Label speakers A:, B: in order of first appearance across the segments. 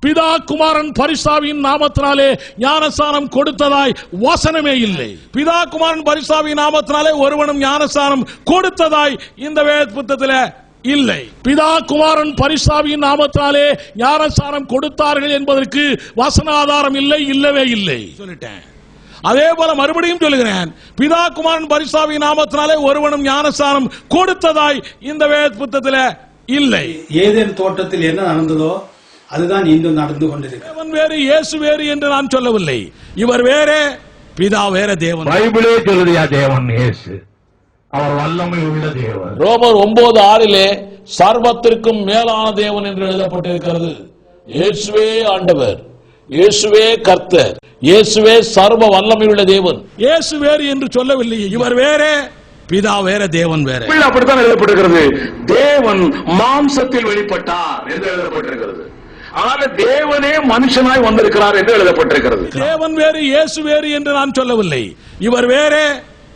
A: பிதா குமாரன் பரிசுத்தாவியின் நாமத்தினாலே ஞானஸ்நானம் கொடுத்ததாய் வசனமே இல்லை. பிதா குமாரன் பரிசுத்தாவியின் நாமத்தினாலே ஒருவனும் ஞானஸ்நானம் கொடுத்ததாய் இந்த வேத புத்தகத்திலே இல்லை. பிதா குமாரன் பரிசுத்தாவியின் நாமத்தினாலே ஞானஸ்நானம் கொடுத்தார்கள் என்பதற்கு வசன ஆதாரம் இல்லை, இல்லவே இல்லை சொல்லிட்டேன். அதே போல மறுபடியும் சொல்லுகிறேன், பிதா குமாரன் பரிசுத்தாவியின் நாமத்தினாலே ஒருவனும் ஞானஸ்நானம் கொடுத்ததாய் இந்த வேத புத்தகத்திலே இல்லை.
B: ஏதேன் தோட்டத்தில் என்ன நடந்ததோ அதுதான் இன்னும் நடந்து கொண்டிருக்கிறது.
A: தேவன் வேறு இயேசு வேறு என்று நான் சொல்லவில்லை. இவர் வேறே, பிதா வேற தேவன்.
C: பைபிளே சொல்லுதியா தேவன் இயேசு, அவர் வல்லமை உள்ள தேவன்.
A: ரோமர் 9:6 சர்வத்திற்கும் மேலான தேவன் என்று எழுதப்பட்டிருக்கிறது. இயேசுவே ஆண்டவர், இயேசுவே கர்த்தர், இயேசுவே சர்வ வல்லமை உள்ள தேவன். இயேசு வேறு என்று சொல்லவில்லை. இவர் வேறே, பிதா வேற தேவன் வேற.
C: அப்படித்தான் எழுதப்பட்டிருக்கிறது. தேவன் மாம்சத்தில் வெளிப்பட்டார் என்று எழுதப்பட்டிருக்கிறது. ஆனால் தேவனே மனுஷனாய் வந்திருக்கிறார் என்று எழுதப்பட்டிருக்கிறது.
A: தேவன் வேறு இயேசு வேறு என்று நான் சொல்லவில்லை. இவர் வேறே,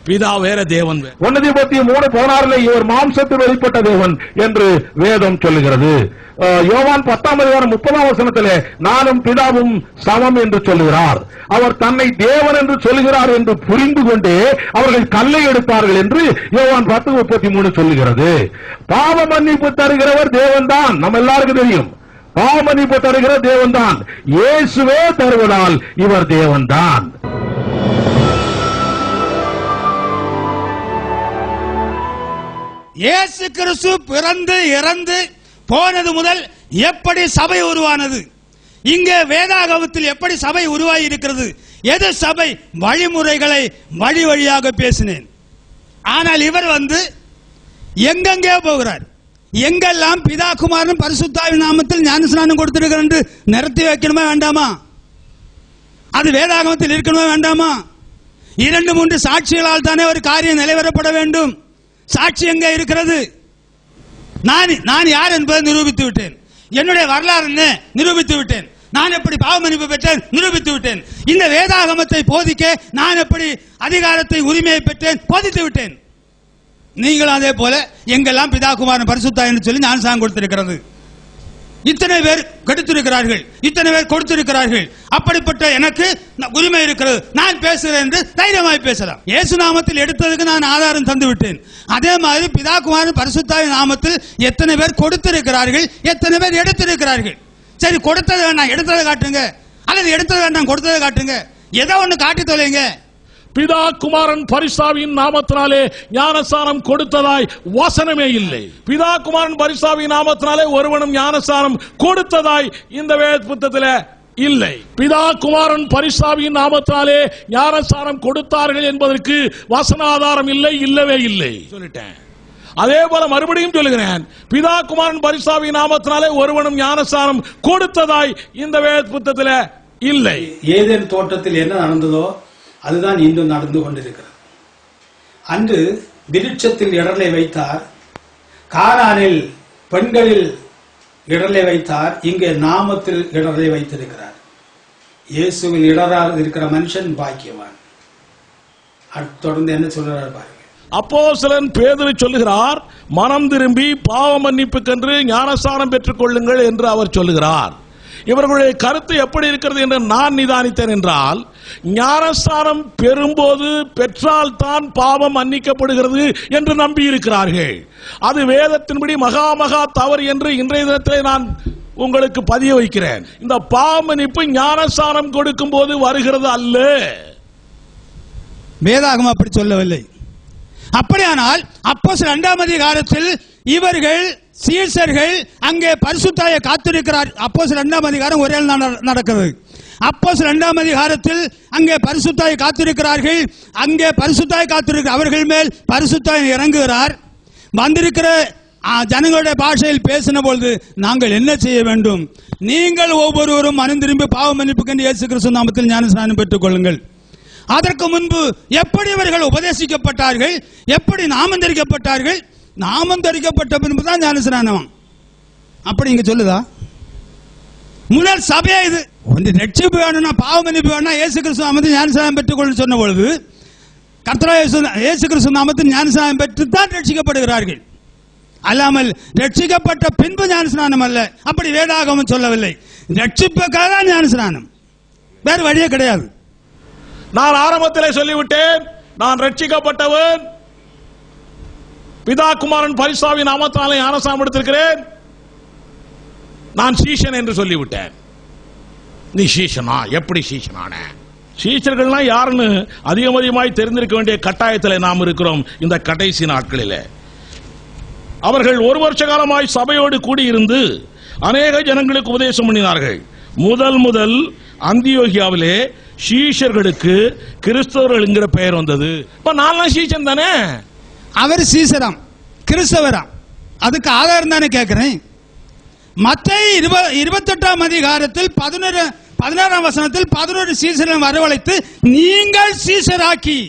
A: பிதா வேற தேவன் வேற.
C: 1 தீமோத்தேயு 3:16 இவர் மாம்சத்தில் வெளிப்பட்ட தேவன் என்று வேதம் சொல்லுகிறது. யோவான் 10:30 நானும் பிதாவும் சமம் என்று சொல்லுகிறார். அவர் தன்னை தேவன் என்று சொல்லுகிறார் என்று புரிந்து கொண்டே அவர்கள் கல்லை எடுப்பார்கள் என்று யோவான் 10:33 சொல்லுகிறது. பாவ மன்னிப்பு தருகிறவர் தேவன் தான், நம்ம எல்லாருக்கும் தெரியும். பாவ மன்னிப்பு தருகிற தேவன் தான். இயேசுவே தருவதால் இவர் தேவன் தான்.
D: இயேசு கிறிஸ்து பிறந்து இறந்து போனது முதல் எப்படி சபை உருவானது, இங்கே வேதாகமத்தில் எப்படி சபை உருவாகி இருக்கிறது, எது சபை வழிமுறைகளை வழி வழியாக பேசினேன். ஆனால் இவர் எங்கெங்கே போகிறார், எங்கெல்லாம் பிதா குமாரன் பரிசுத்தாவின் நாமத்தில் ஞானஸ்நானம் கொடுத்திருக்கிறார் என்று நிறுத்தி வைக்கணுமா வேண்டாமா? அது வேதாகமத்தில் இருக்கணுமா வேண்டாமா? 2-3 சாட்சிகளால் தானே ஒரு காரியம் நிலைவரப்பட வேண்டும். சாட்சி எங்க இருக்கிறது? நான் யார் என்பதை நிரூபித்து விட்டேன். என்னுடைய வரலாறு நிரூபித்து விட்டேன். நான் எப்படி பாவ மன்னிப்பு பெற்றேன் நிரூபித்து விட்டேன். இந்த வேதாகமத்தை போதிக்க நான் எப்படி அதிகாரத்தை உரிமையை பெற்றேன் போதித்து விட்டேன். நீங்களும் அதே போல எங்கெல்லாம் பிதா குமாரன் பரிசுத்தா என்று சொல்லி ஞானஸ்நானம் கொடுத்திருக்கிறது. இத்தனை பேர் கெடுத்திருக்கிறார்கள், இத்தனை பேர் கொடுத்திருக்கிறார்கள். அப்படிப்பட்ட எனக்கு உரிமை இருக்கிறது, நான் பேசுகிறேன் என்று தைரியமாய் பேசலாம். இயேசு நாமத்தில் எடுத்ததுக்கு நான் ஆதாரம் தந்து விட்டேன். அதே மாதிரி பிதா குமாரன் பரிசுத்தாவின் நாமத்தில் எத்தனை பேர் கொடுத்திருக்கிறார்கள், எத்தனை பேர் எடுத்திருக்கிறார்கள். சரி, கொடுத்தது வேண்டாம், எடுத்ததை காட்டுங்க, அல்லது எடுத்தது வேண்டாம், கொடுத்ததை காட்டுங்க. ஏதோ ஒன்று காட்டி தொலைங்க.
A: பிதா குமாரன் பரிசுத்தாவின் நாமத்தினாலே ஞானஸ்நானம் கொடுத்ததாய் வசனமே இல்லை. பிதா குமாரன் பரிசுத்தாவின் நாமத்தினாலே ஒருவனும் ஞானஸ்நானம் கொடுத்ததாய் இந்த வேத புத்தகத்திலே இல்லை. பிதா குமாரன் பரிசுத்தாவின் நாமத்தினாலே ஞானஸ்நானம் கொடுத்தார்கள் என்பதற்கு வசன ஆதாரம் இல்லை, இல்லவே இல்லை சொல்லிட்டேன். அதே போல மறுபடியும் சொல்லுகிறேன், பிதா குமாரன் பரிசுத்தாவின் நாமத்தினாலே ஒருவனும் ஞானஸ்நானம் கொடுத்ததாய் இந்த வேத புத்தகத்திலே இல்லை.
B: ஏதேன் தோட்டத்தில் என்ன நடந்ததோ அதுதான் இன்னும் நடந்து கொண்டிருக்கிறது. அன்று விருட்சத்தில் இடர்லை வைத்தார், கானானில் பெண்களில் இடர்லை வைத்தார், இங்கே நாமத்தில் இடர்லை வைத்திருக்கிறார். இயேசுவில் இடராக இருக்கிற மனுஷன் பாக்கியவான். தொடர்ந்து என்ன சொல்றார் பாருங்க.
A: அப்போஸ்தலன் பேதுரு சொல்லுகிறார், மனம் திரும்பி பாவ மன்னிப்புக்கென்று ஞானஸ்நானம் பெற்றுக் கொள்ளுங்கள் என்று அவர் சொல்லுகிறார். இவர்களுடைய கருத்து எப்படி இருக்கிறது என்று நான் நிதானித்தேன் என்றால், ஞானஸ்நானம் பெறும்போது பெற்றால் தான் பாவம் மன்னிக்கப்படுகிறது என்று நம்பி இருக்கிறார்கள். அது வேதத்தின்படி மகா மகா தவறு என்று இன்றைய தினத்திலே நான் உங்களுக்கு பதிய வைக்கிறேன். இந்த பாவ மன்னிப்பு ஞானஸ்நானம் கொடுக்கும் போது வருகிறது அல்ல.
D: வேதாகமம் அப்படி சொல்லவில்லை. அப்படியானால் அப்போஸ்தலர் 2ஆம் அதிகாரத்தில் இவர்கள் சீசர்கள் அங்கே பரிசுத்தாயை காத்திருக்கிறார். அப்போஸ்தலர் 2ஆம் அதிகாரம் ஒரே நடக்கிறது. அப்போஸ்தலர் 2ஆம் அதிகாரத்தில் அங்கே பரிசுத்தாயை காத்திருக்கிறார்கள். அங்கே பரிசுத்தாயை காத்திருக்கிற அவர்கள் மேல் பரிசுத்தாய் இறங்குகிறார். வந்திருக்கிற ஜனங்களுடைய பாஷையில் பேசின பொழுது, நாங்கள் என்ன செய்ய வேண்டும்? நீங்கள் ஒவ்வொருவரும் மனம் திரும்பி பாவ மன்னிப்புக்கென்று இயேசு கிறிஸ்து நாமத்தில் ஞானஸ்நானம் பெற்றுக் கொள்ளுங்கள். அதற்கு முன்பு எப்படி இவர்கள் உபதேசிக்கப்பட்டார்கள், எப்படி நாமம் தரிக்கப்பட்டார்கள்? நாமம் தரிக்கப்பட்ட பின்புதான் ஞானஸ்நானம். அப்படி இங்க சொல்லுதா? முதல் சபையா இது. ரட்சிப்பு வேணும்னா, பாவ மன்னிப்பு வேணும்னா இயேசு கிறிஸ்து நாமத்தில் ஞானஸ்நானம் பெற்றுக்கொள்ள சொன்ன பொழுது, கர்த்தராகிய இயேசு கிறிஸ்து நாமத்தில் ஞானஸ்நானம் பெற்று தான் ரட்சிக்கப்படுகிறார்கள். அல்லாமல் ரட்சிக்கப்பட்ட பின்பு ஞானஸ்நானம் அல்ல. அப்படி வேதாகமம் சொல்லவில்லை. ரட்சிப்புக்காக தான் ஞானஸ்நானம், வேறு வழியே கிடையாது.
A: நான் ஆரம்பத்திலே சொல்லிவிட்டேன், நான் ரட்சிக்கப்பட்டவன், பிதா குமாரன் பரிசுத்தாவின் நாமத்தினாலே ஞானஸ்நானம் எடுத்திருக்கிறேன், நான் சீஷன் என்று சொல்லிவிட்டேன். நீ சீஷனா? எப்படி சீஷனான? சீஷர்கள்லாம் யாருன்னு அதிகமாய் தெரிந்திருக்க வேண்டிய கட்டாயத்தில் நாம் இருக்கிறோம். இந்த கடைசி நாட்களில் அவர்கள் ஒரு வருஷ காலமாய் சபையோடு கூடியிருந்து அநேக ஜனங்களுக்கு உபதேசம் பண்ணினார்கள். முதல் அந்தியோகியாவிலே சீஷர்களுக்கு கிறிஸ்தவர்கள் என்கிற பெயர் வந்தது. இப்ப நான் சீஷன் தானே.
D: அவர் சீசராம், கிறிஸ்தவராம். அதுக்கு ஆதாரம் தானே கேட்கிறேன். மத்தேயு 28ஆம் அதிகாரத்தில் 16ஆம் வசனத்தில் 11 சீசரை வரவழைத்து நீங்கள் சீசராக்கி,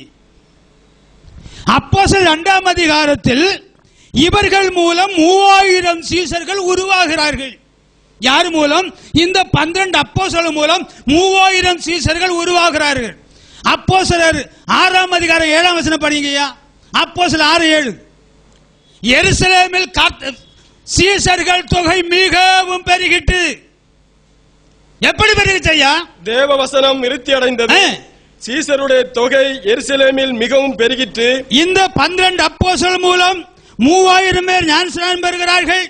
D: அப்போஸ்தலர் 2ஆம் அதிகாரத்தில் இவர்கள் மூலம் 3000 சீசர்கள் உருவாகிறார்கள். யார் மூலம்? இந்த 12 அப்போஸ்தலர் மூலம் 3000 சீசர்கள் உருவாகிறார்கள். அப்போஸ்தலர் 6ஆம் அதிகாரம் 7ஆம் வசனம் படிங்கய்யா. அப்போஸ்தலர் 6:7. எருசலேமில் சீசர்கள் தொகை மிகவும் பெருகிட்டு. எப்படி பெருகிச்சு ஐயா?
E: தேவ வசனம் விருத்தி அடைந்தது, சீசருடைய தொகை எருசலேமில் மிகவும் பெருகிட்டு. இந்த
D: 12 அப்போஸ்தலர் மூலம் 3000 பேர் ஞானஸ்நானம் பெறுகிறார்கள்.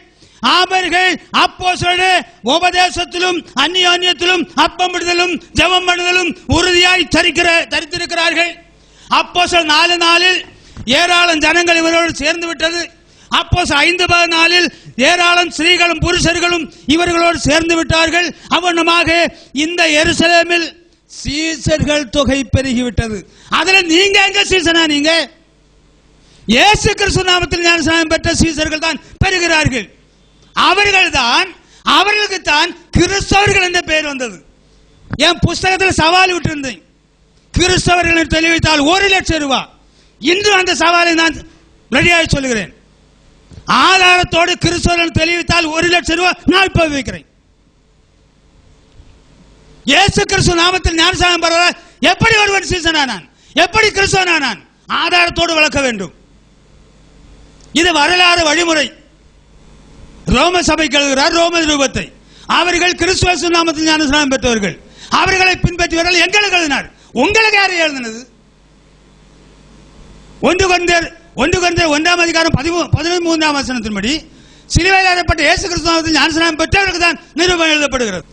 D: அவர்கள் அப்போஸ்தலருடைய உபதேசத்திலும் அந்நியோன்யத்திலும் அப்பமிடுதலும் ஜெபம் பண்ணுதலும் உறுதியாய் தரித்திருக்கிறார்கள். அப்போஸ்தலர் 4:4 ஏராளம் ஜனங்கள் இவரோடு சேர்ந்து விட்டது. அப்போஸ்தலர் 5:14 ஏராளம் ஸ்திரீகளும் புருஷர்களும் இவர்களோடு சேர்ந்து விட்டார்கள். அவனமாக இந்த எருசலேமில் சீசர்கள் தொகை பெருகிவிட்டது. அதுல நீங்க எங்க சீசனா? நீங்க இயேசு கிறிஸ்து நாமத்தில் ஞானஸ்நானம் பெற்ற சீசர்கள் தான் பெறுகிறார்கள். அவர்களுக்கு தான் கிறிஸ்தவர்கள் என்ற பெயர் வந்தது. என் புஸ்தகத்தில் சவால் விட்டிருந்தேன், கிறிஸ்தவர்கள் தெளிவித்தால் 1,00,000 ரூபாய். இன்று அந்த சவாலை நான் ரெடியாக சொல்லுகிறேன். ஆதாரத்தோடு கிறிஸ்தவர்கள் தெளிவித்தால் 1,00,000 ரூபாய் நான் இப்ப வைக்கிறேன். இயேசு கிறிஸ்து நாமத்தில் ஞானஸ்நானம் பெற எப்படி ஒருவன் சீசனானான், எப்படி கிறிஸ்தவனானான்? ஆதாரத்தோடு விளக்க வேண்டும். இது வரலாறு வழிமுறை. ரோம சபைக்கு எழுதுகிறார் ரோம நிருபத்தை. அவர்கள் கிறிஸ்துவ நாமத்தில் ஞானஸ்நானம் பெற்றவர்கள், அவர்களை பின்பற்றியவர்கள் எங்களுக்கு எழுதினார். உங்களுக்கு யாரை எழுதினது? 1 கொரிந்தியர் 1ஆம் அதிகாரம் 13ஆம் வசனத்தின்படி சிலுவையில் அறையப்பட்ட இயேசு கிறிஸ்து நாமத்தில் ஞானஸ்நானம் பெற்றவர்களுக்கு தான் நிருபம் எழுதப்படுகிறது.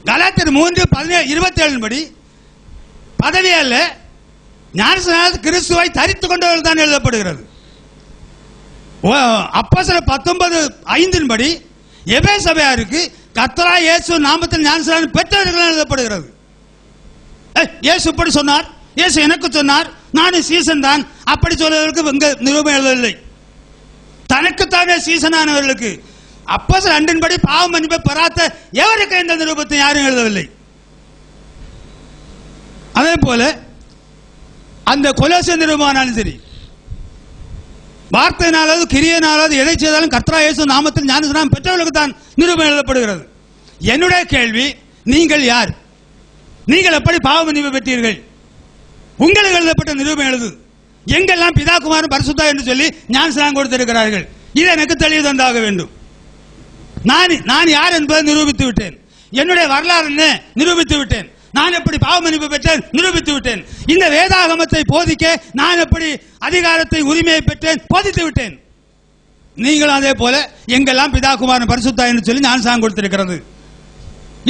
D: கலாத்தியர் 3:27 படி பதவி அல்ல, ஞானஸ்நானம் கிறிஸ்துவை தரித்துக் கொண்டவர்கள் தான் எழுதப்படுகிறது. அப்போஸ்தலர் 19:5 படி எபேசு சபையாருக்கு கர்த்தராகிய இயேசு நாமத்தில் ஞானஸ்நானம் பெற்றவர்கள் எழுதப்படுகிறது. இயேசு இப்படி சொன்னார், இயேசு எனக்கு சொன்னார், நானும் சீசன் தான், அப்படி சொல்வதற்கு இங்க நிரூபம் எழுதவில்லை. தனக்குத்தானே சீசனானவர்களுக்கு அப்போஸ்தலர் 2 படி பாவ மன்னிப்பை பெறாத எவருக்கு இந்த நிரூபத்தை யாரும் எழுதவில்லை. அதே போல அந்த கொலோசிய நிரூபமானாலும் சரி, வார்த்தையினாலாவது கிரியையினாலாவது எதை செய்தாலும் கர்த்தராகிய இயேசு நாமத்தில் ஞானஸ்நானம் பெற்றவர்களுக்கு தான் நிரூபம் எழுதப்படுகிறது. என்னுடைய கேள்வி, நீங்கள் யார்? நீங்கள் எப்படி பாவ மன்னிப்பு பெற்றீர்கள்? உங்களுக்கு எழுதப்பட்ட நிரூபம் எழுது. எங்கெல்லாம் பிதா குமாரன் பரிசுத்தா என்று சொல்லி ஞானஸ்நானம் கொடுத்திருக்கிறார்கள், இது எனக்கு தெளிவு தந்தாக வேண்டும். நான் யார் என்பதை நிரூபித்து விட்டேன். என்னுடைய வரலாறு என்ன நிரூபித்து விட்டேன். நான் எப்படி பாவ மன்னிப்பு பெற்றேன் நிரூபித்து விட்டேன். இந்த வேதாகமத்தை போதிக்க நான் எப்படி அதிகாரத்தை உரிமையை பெற்றேன் போதித்து விட்டேன். நீங்களும் அதே போல எங்கெல்லாம் பிதா குமாரன் பரிசுத்தா என்று சொல்லி ஞானஸ்நானம் கொடுத்திருக்கிறது.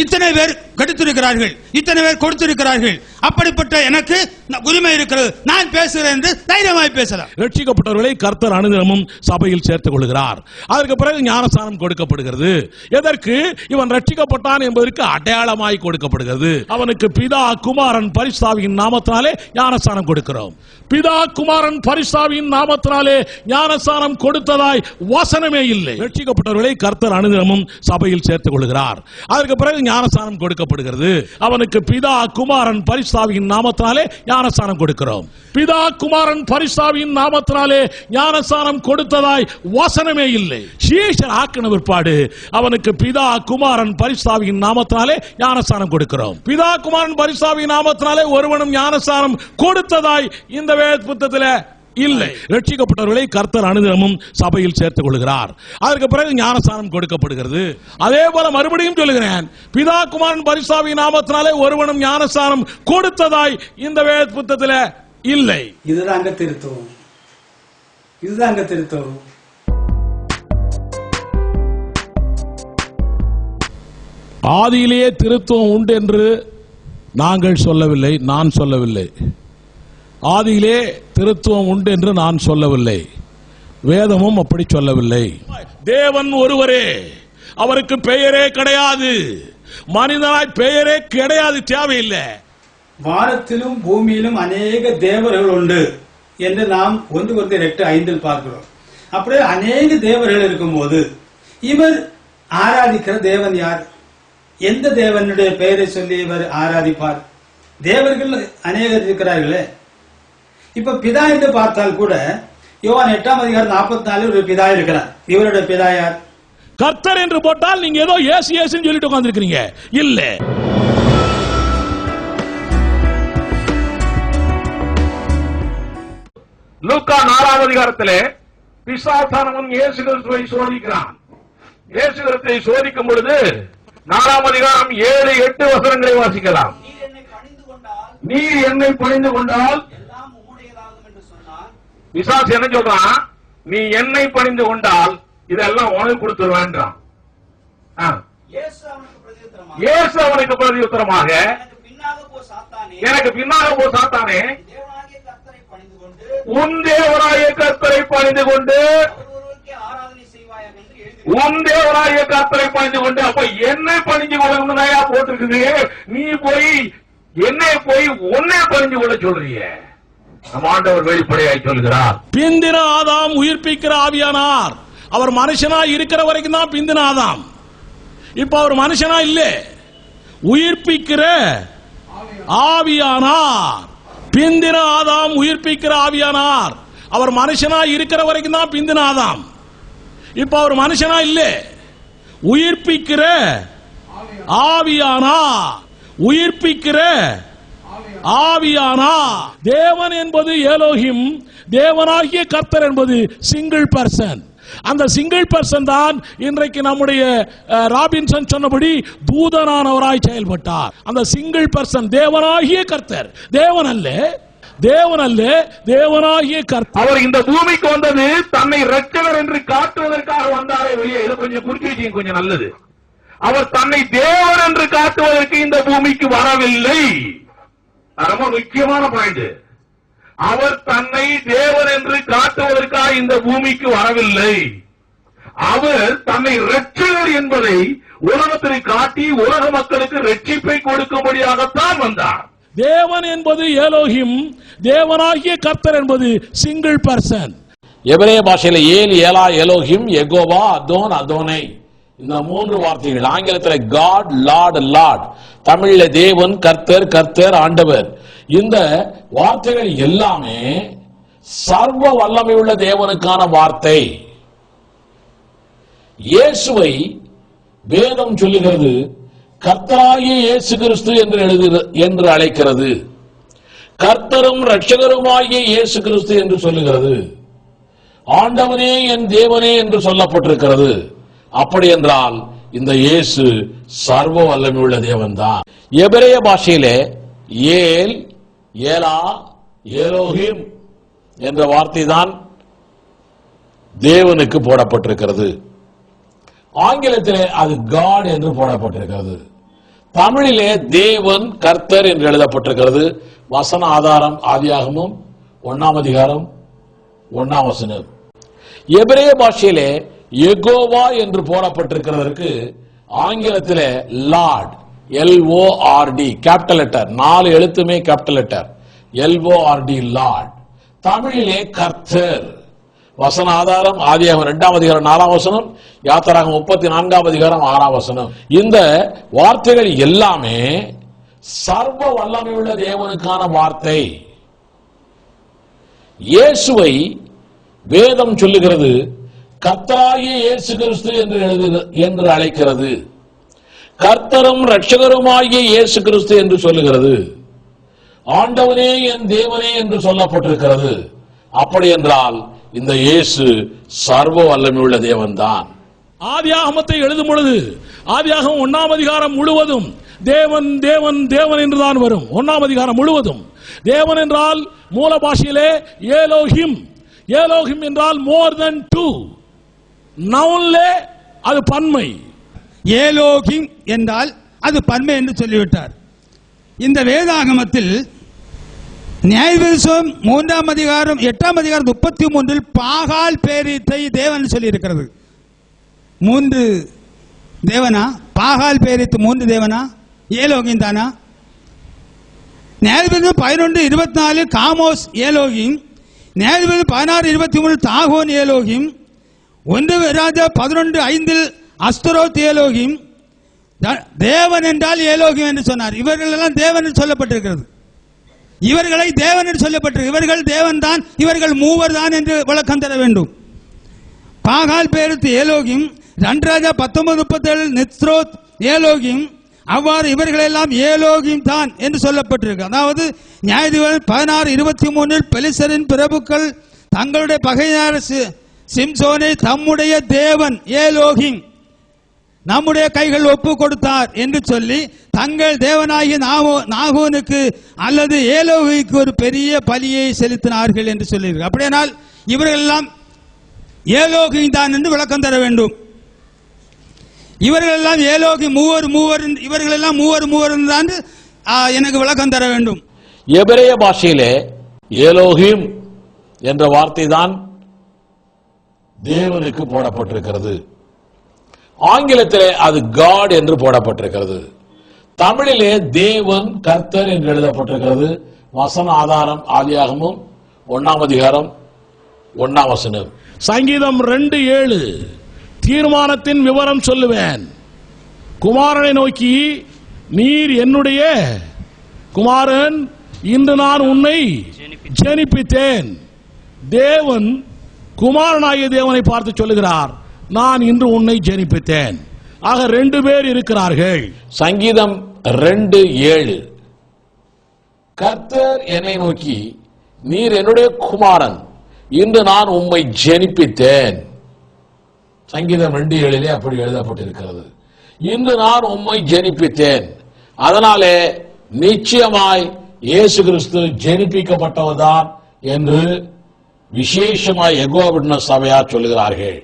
D: இத்தனை பேர் கெடுத்திருக்கிறார்கள், இத்தனை பேர் கொடுத்திருக்கிறார்கள். அப்படிப்பட்ட எனக்கு உரிமை இருக்கிறது, நான் பேசுகிறேன் என்று தைரியமாய் பேசலாம்.
A: ரட்சிக்கப்பட்டவர்களை கர்த்தர் அனுதினமும் சபையில் சேர்த்துக் கொள்கிறார். அதற்கு பிறகு ஞானஸ்நானம் கொடுக்கப்படுகிறது. எதற்கு? இவன் ரட்சிக்கப்பட்டான் என்பதற்கு அடையாளமாய் கொடுக்கப்படுகிறது. அவனுக்கு பிதா குமாரன் பரிசுத்தாவியின் நாமத்தினாலே ஞானஸ்நானம் கொடுக்கிறோம். பிதா குமாரன் பரிசுத்தாவியின் நாமத்தினாலே ஞானஸ்நானம் கொடுத்ததாய் வசனமே இல்லை. ரட்சிக்கப்பட்டவர்களை கர்த்தர் அனுதினமும் சபையில் சேர்த்துக் கொள்கிறார். அதற்கு பிறகு ஞானஸ்நானம் கொடுக்கப்படுகிறது. அவனுக்கு பிதா குமாரன் பரிசுத்தாவியின் நாமத்தினாலே ஞானஸ்நானம் கொடுக்கிறோம். பிதா குமாரன் பரிசுத்தாவியின் நாமத்தினாலே ஞானஸ்நானம் கொடுத்ததாய் வசனமே இல்லை. சீஷர் ஆக்கின பிற்பாடு அவனுக்கு பிதா குமாரன் பரிசுத்தாவியின் நாமத்தினாலே ஞானஸ்நானம் கொடுக்கிறோம். பிதா குமாரன் பரிசுத்தாவியின் நாமத்தினாலே ஒருவனும் ஞானஸ்நானம் கொடுத்ததாய் இந்த வேத புத்தகத்தில் இல்லை. ரட்சிக்கப்பட்டவர்களை கர்த்தர் அனுதினமும் சபையில் சேர்த்துக் கொள்கிறார். அதற்கு பிறகு ஞானஸ்நானம் கொடுக்கப்படுகிறது. அதே போல மறுபடியும் சொல்லுகிறேன், பிதா குமாரன் பரிசுத்த நாமத்தினாலே ஒருவனும் ஞானஸ்நானம் கொடுத்ததாய் இந்த வேத புத்தகத்தில் இல்லை.
B: இதுதாங்க திருத்துவம், இதுதாங்க திருத்துவம்.
A: ஆதியிலேயே திருத்துவம் உண்டு என்று நாங்கள் சொல்லவில்லை, நான் சொல்லவில்லை. ஆதியிலே திருத்துவம் உண்டு என்று நான் சொல்லவில்லை, வேதமும் அப்படி சொல்லவில்லை. தேவன் ஒருவரே, அவருக்கு பெயரே கிடையாது, மனிதனாய் பெயரே கிடையாது, தேவையில்லை.
B: வானத்திலும் பூமியிலும் அநேக தேவர்கள் உண்டு என்று நாம் 1 Corinthians 8:5 பார்க்கிறோம். அப்படியே அநேக தேவர்கள் இருக்கும்போது இவர் ஆராதிக்கிற தேவன் யார்? எந்த தேவனுடைய பெயரை சொல்லி இவர் ஆராதிப்பார்? தேவர்கள் அநேகர் இருக்கிறார்களே. இப்ப பிதா என்று பார்த்தால் கூட யோவான் 8:44 ஒரு பிதா இருக்கிறார். இவருடைய பிதா யார்?
A: கர்த்தர் என்று போட்டால் நீங்க ஏதோ இயேசு இயேசுன்னு சொல்லிட்டு உட்கார்ந்திருக்கீங்க. இல்ல,
C: லூக்கா 4ஆம் அதிகாரத்திலே பிசாசானவன் இயேசு கிறிஸ்துவை சோதிக்கிறான். இயேசு கிறிஸ்துவை சோதிக்கும் பொழுது 4ஆம் அதிகாரம் 7-8 வசனங்களை வாசிக்கலாம். நீர் என்னை பணிந்து கொண்டால் பிசாசு என்ன சொல்றான்? நீ என்னை பணிந்து கொண்டால் இதெல்லாம் உனக்கு கொடுத்துருவேன்றான். இயேசு அவனுக்கு பிரதியுத்தரமாக, எனக்கு பின்னாக போ சாத்தானே, உன் தேவனாகிய கர்த்தரை பணிந்து கொண்டு, உன் தேவனாகிய கர்த்தரை பணிந்து கொண்டு. அப்ப என்னை பணிஞ்சு கொள்ளணும் போட்டிருக்குது. நீ போய் என்னை போய் உன்னை பணிஞ்சு கொள்ள சொல்றீங்க. நம் ஆண்டவர் வெளிப்படையாய் சொல்கிறார்.
A: பிந்தின ஆதாம் உயிர்ப்பிக்கிற ஆவியானார். அவர் மனுஷனா இருக்கிற வரைக்கும் தான் பிந்தின ஆதாம். இப்ப அவர் மனுஷனா இல்ல, உயிர்ப்பிக்கிற ஆவியானார். பிந்தின ஆதாம் உயிர்ப்பிக்கிற ஆவியானார். அவர் மனுஷனா இருக்கிற வரைக்கும் தான் பிந்தின ஆதாம். இப்ப அவர் மனுஷனா இல்ல, உயிர்ப்பிக்கிற ஆவியானார். உயிர்ப்பிக்கிற ஆவியானா. தேவன் என்பது எலோஹிம், தேவனாகிய கர்த்தர் என்பது சிங்கிள் பர்சன். அந்த சிங்கிள் பர்சன் தான் இன்றைக்கு நம்முடைய ராபின்சன் சொன்னபடி தூதனானவராய் செயல்பட்டார். அந்த சிங்கிள் பர்சன் தேவனாகிய கர்த்தர், தேவன் அல்ல, தேவன் அல்ல, தேவனாகிய கர்த்தர்.
C: அவர் இந்த பூமிக்கு வந்தது தன்னை இரட்சகர் என்று காட்டுவதற்காக வந்தாரே வெளியே. இதை கொஞ்சம் குறித்து வச்சீங்க, கொஞ்சம் நல்லது. அவர் தன்னை தேவன் என்று காட்டுவதற்கு இந்த பூமிக்கு வரவில்லை. ரொம்ப முக்கியமான பாயிண்ட். அவர் தன்னை தேவன் என்று காட்டுவதற்காக இந்த பூமிக்கு வரவில்லை. அவர் தன்னை இரட்சகர் என்பதை உலகத்தில் காட்டி உலக மக்களுக்கு ரட்சிப்பை கொடுக்கும்படியாகத்தான் வந்தார்.
A: தேவன் என்பது எலோஹிம், தேவனாகிய கர்த்தர் என்பது சிங்கிள் பர்சன்.
F: எபிரேய பாஷையில ஏல், ஏலா, எலோஹிம், எகோவா, அதோன், அதோனை, இந்த 3 வார்த்தைகள். ஆங்கிலத்தில் காட், லார்ட், லார்ட். தமிழ்ல தேவன், கர்த்தர், கர்த்தர், ஆண்டவர். இந்த வார்த்தைகள் எல்லாமே சர்வ வல்லமை உள்ள தேவனுக்கான வார்த்தை. இயேசுவை வேதம் சொல்லுகிறது கர்த்தராகிய இயேசு கிறிஸ்து என்று அழைக்கிறது. கர்த்தரும் இரட்சகருமாகிய இயேசு கிறிஸ்து என்று சொல்லுகிறது. ஆண்டவனே என் தேவனே என்று சொல்லப்பட்டிருக்கிறது. அப்படி என்றால் இந்த இயேசு சர்வ வல்லமை உள்ள தேவன் தான். எபிரேய பாஷையிலே ஏல், ஏலா, எலோஹிம் என்ற வார்த்தை தான் தேவனுக்கு போடப்பட்டிருக்கிறது. ஆங்கிலத்திலே அது காட் என்று போடப்பட்டிருக்கிறது. தமிழிலே தேவன், கர்த்தர் என்று எழுதப்பட்டிருக்கிறது. வசன ஆதாரம் ஆதியாகமம் 1ஆம் அதிகாரம் 1ஆம் வசனம். எபிரேய பாஷையிலே எகோவா என்று போடப்பட்டிருக்கிறதற்கு ஆங்கிலத்திலே லார்ட், LORD, கேபிட்டல் லெட்டர், 4 எழுத்துமே கேபிட்டல் லெட்டர், LORD, லார்ட். தமிழிலே கர்த்தர். வசன ஆதாரம் ஆதியாகமம் 2ஆம் அதிகாரம் 4ஆம் வசனம், யாத்திராகமம் 34ஆம் அதிகாரம் 6ஆம் வசனம். இந்த வார்த்தைகள் எல்லாமே சர்வ வல்லமையுள்ள தேவனுக்கான வார்த்தை. இயேசுவை வேதம் சொல்லுகிறது கர்த்தராகிய இயேசு கிறிஸ்து என்று அழைக்கிறது. கர்த்தரும் இரட்சகருமாகிய இயேசு கிறிஸ்து என்று சொல்லுகிறது. ஆண்டவனே என் தேவனே என்று சொல்லப்பட்டிருக்கிறது. அப்படி என்றால் இந்த இயேசு சர்வ வல்லமையுள்ள தேவன் தான்.
A: ஆதியாகமத்தை எழுதும் பொழுது ஆதியாகமம் 1ஆம் அதிகாரம் முழுவதும் தேவன் தேவன் தேவன் என்றுதான் வரும். 1ஆம் அதிகாரம் முழுவதும் தேவன் என்றால் மூல பாஷையிலே ஏலோஹிம். ஏலோஹிம் என்றால் மோர் தென் 2. நவுன்லே அது பன்மை.
D: ஏலோகிம் என்றால் அது பன்மை என்று சொல்லிவிட்டார். இந்த வேதாகமத்தில் நியாயவிருஷம் 3ஆம் அதிகாரம் 8ஆம் அதிகாரம் 33 பாகால் பேரீத்தை தேவன் சொல்லி இருக்கிறது. 3 தேவனா? பாகால் பேரீத்து 3 தேவனா? ஏலோகிம் தானா? நியாயவிருஷம் 11:24 காமோஸ் ஏலோகிம். நியாயவிருஷம் 16:23 தாகோன் ஏலோகிம். 1 ராஜா 11:5 அஸ்தரோத் ஏலோகிம். தேவன் என்றால் ஏலோகிம் என்று சொன்னார். இவர்கள் எல்லாம் தேவன் என்று சொல்லப்பட்டிருக்கிறது. இவர்களை தேவன் என்று சொல்லப்பட்டிருக்கு. இவர்கள் தேவன் தான், இவர்கள் மூவர் தான் என்று விளக்கம் தர வேண்டும். பாகால் பேரீத்து ஏலோகிம். 2 ராஜா 19:37 நித்ரோத் ஏலோகிம். அவ்வாறு இவர்களெல்லாம் ஏலோகிம் தான் என்று சொல்லப்பட்டிருக்கு. அதாவது நியாயாதிபதிகள் 16:23 பெலிஸ்தரின் பிரபுக்கள் தங்களுடைய பகையார் சிம்சோனை தம்முடைய தேவன் ஏலோகிம் நம்முடைய கைகள் ஒப்பு கொடுத்தார் என்று சொல்லி தங்கள் தேவனாகிய நாகோனுக்கு அல்லது ஏலோகிக்கு ஒரு பெரிய பலியை செலுத்தினார்கள் என்று சொல்லியிருக்கு. அப்படியானால் இவர்கள் எல்லாம் ஏலோகிம் தான் என்று விளக்கம் தர வேண்டும். இவர்கள் எல்லாம் ஏலோகி மூவர் இவர்கள் எல்லாம் மூவர் தான் எனக்கு விளக்கம் தர வேண்டும்.
F: எபிரேய பாஷையிலே ஏலோகிம் என்ற வார்த்தை தான் தேவனுக்கு போடப்பட்டிருக்கிறது. ஆங்கிலத்திலே அது காட் என்று போடப்பட்டிருக்கிறது. தமிழிலே தேவன் கர்த்தர் என்று எழுதப்பட்டிருக்கிறது. வசன ஆதாரம் ஆதியாகமம் 1ஆம் அதிகாரம் 1ஆம் வசனம்.
A: சங்கீதம் 2:7 தீர்மானத்தின் விவரம் சொல்லுவேன். குமாரனை நோக்கி நீர் என்னுடைய குமாரன், இன்று நான் உன்னை ஜெனிப்பித்தேன். தேவன் குமாரனாகிய தேவனை பார்த்து சொல்லுகிறார், நான் இன்று உன்னை ஜெனிப்பித்தேன். ஆக 2 பேர் இருக்கிறார்கள்.
F: சங்கீதம் 2:7 கர்த்தர் என்னை நோக்கி நீர் என்னுடைய குமாரன், இன்று நான் உம்மை ஜெனிப்பித்தேன். சங்கீதம் 2:7 அப்படி எழுதப்பட்டிருக்கிறது. இன்று நான் உம்மை ஜெனிப்பித்தேன். அதனாலே நிச்சயமாய் இயேசு கிறிஸ்து ஜெனிப்பிக்கப்பட்டவர்தான் என்று விசேஷமாய் யெகோவா விட்னஸ் சபையார் சொல்லுகிறார்கள்.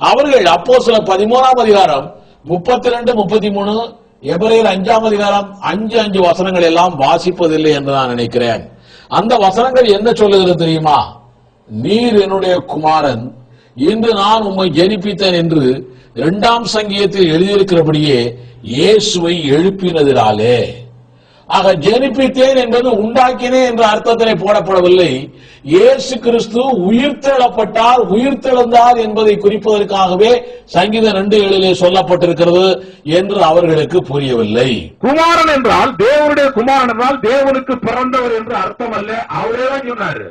F: அவர்கள் அப்போஸ்தலர் 13ஆம் அதிகாரம் 32-33 எபிரேயர் 5ஆம் அதிகாரம் 5 வசனங்கள் எல்லாம் வாசிப்பதில்லை என்று நான் நினைக்கிறேன். அந்த வசனங்கள் என்ன சொல்லுகிறது தெரியுமா? நீர் என்னுடைய குமாரன், இன்று நான் உம்மை ஜெனிப்பித்தேன் என்று 2ஆம் சங்கீதத்தில் எழுதியிருக்கிறபடியே இயேசுவை எழுப்பினதினாலே. ஆக ஜெனிப்பித்தேன் என்பது உண்டாக்கினேன் என்ற அர்த்தத்திலே போடப்படவில்லை. இயேசு கிறிஸ்து உயிர்த்தெழப்பட்டார், உயிர்த்தெழுந்தார் என்பதை குறிப்பதற்காகவே சங்கீதம் 2:7 சொல்லப்பட்டிருக்கிறது என்று அவர்களுக்கு புரியவில்லை.
C: குமாரன் என்றால் தேவனுடைய குமாரன் என்றால் தேவனுக்கு பிறந்தவர் என்று அர்த்தம் அல்ல. அவரே தான் சொன்னார்.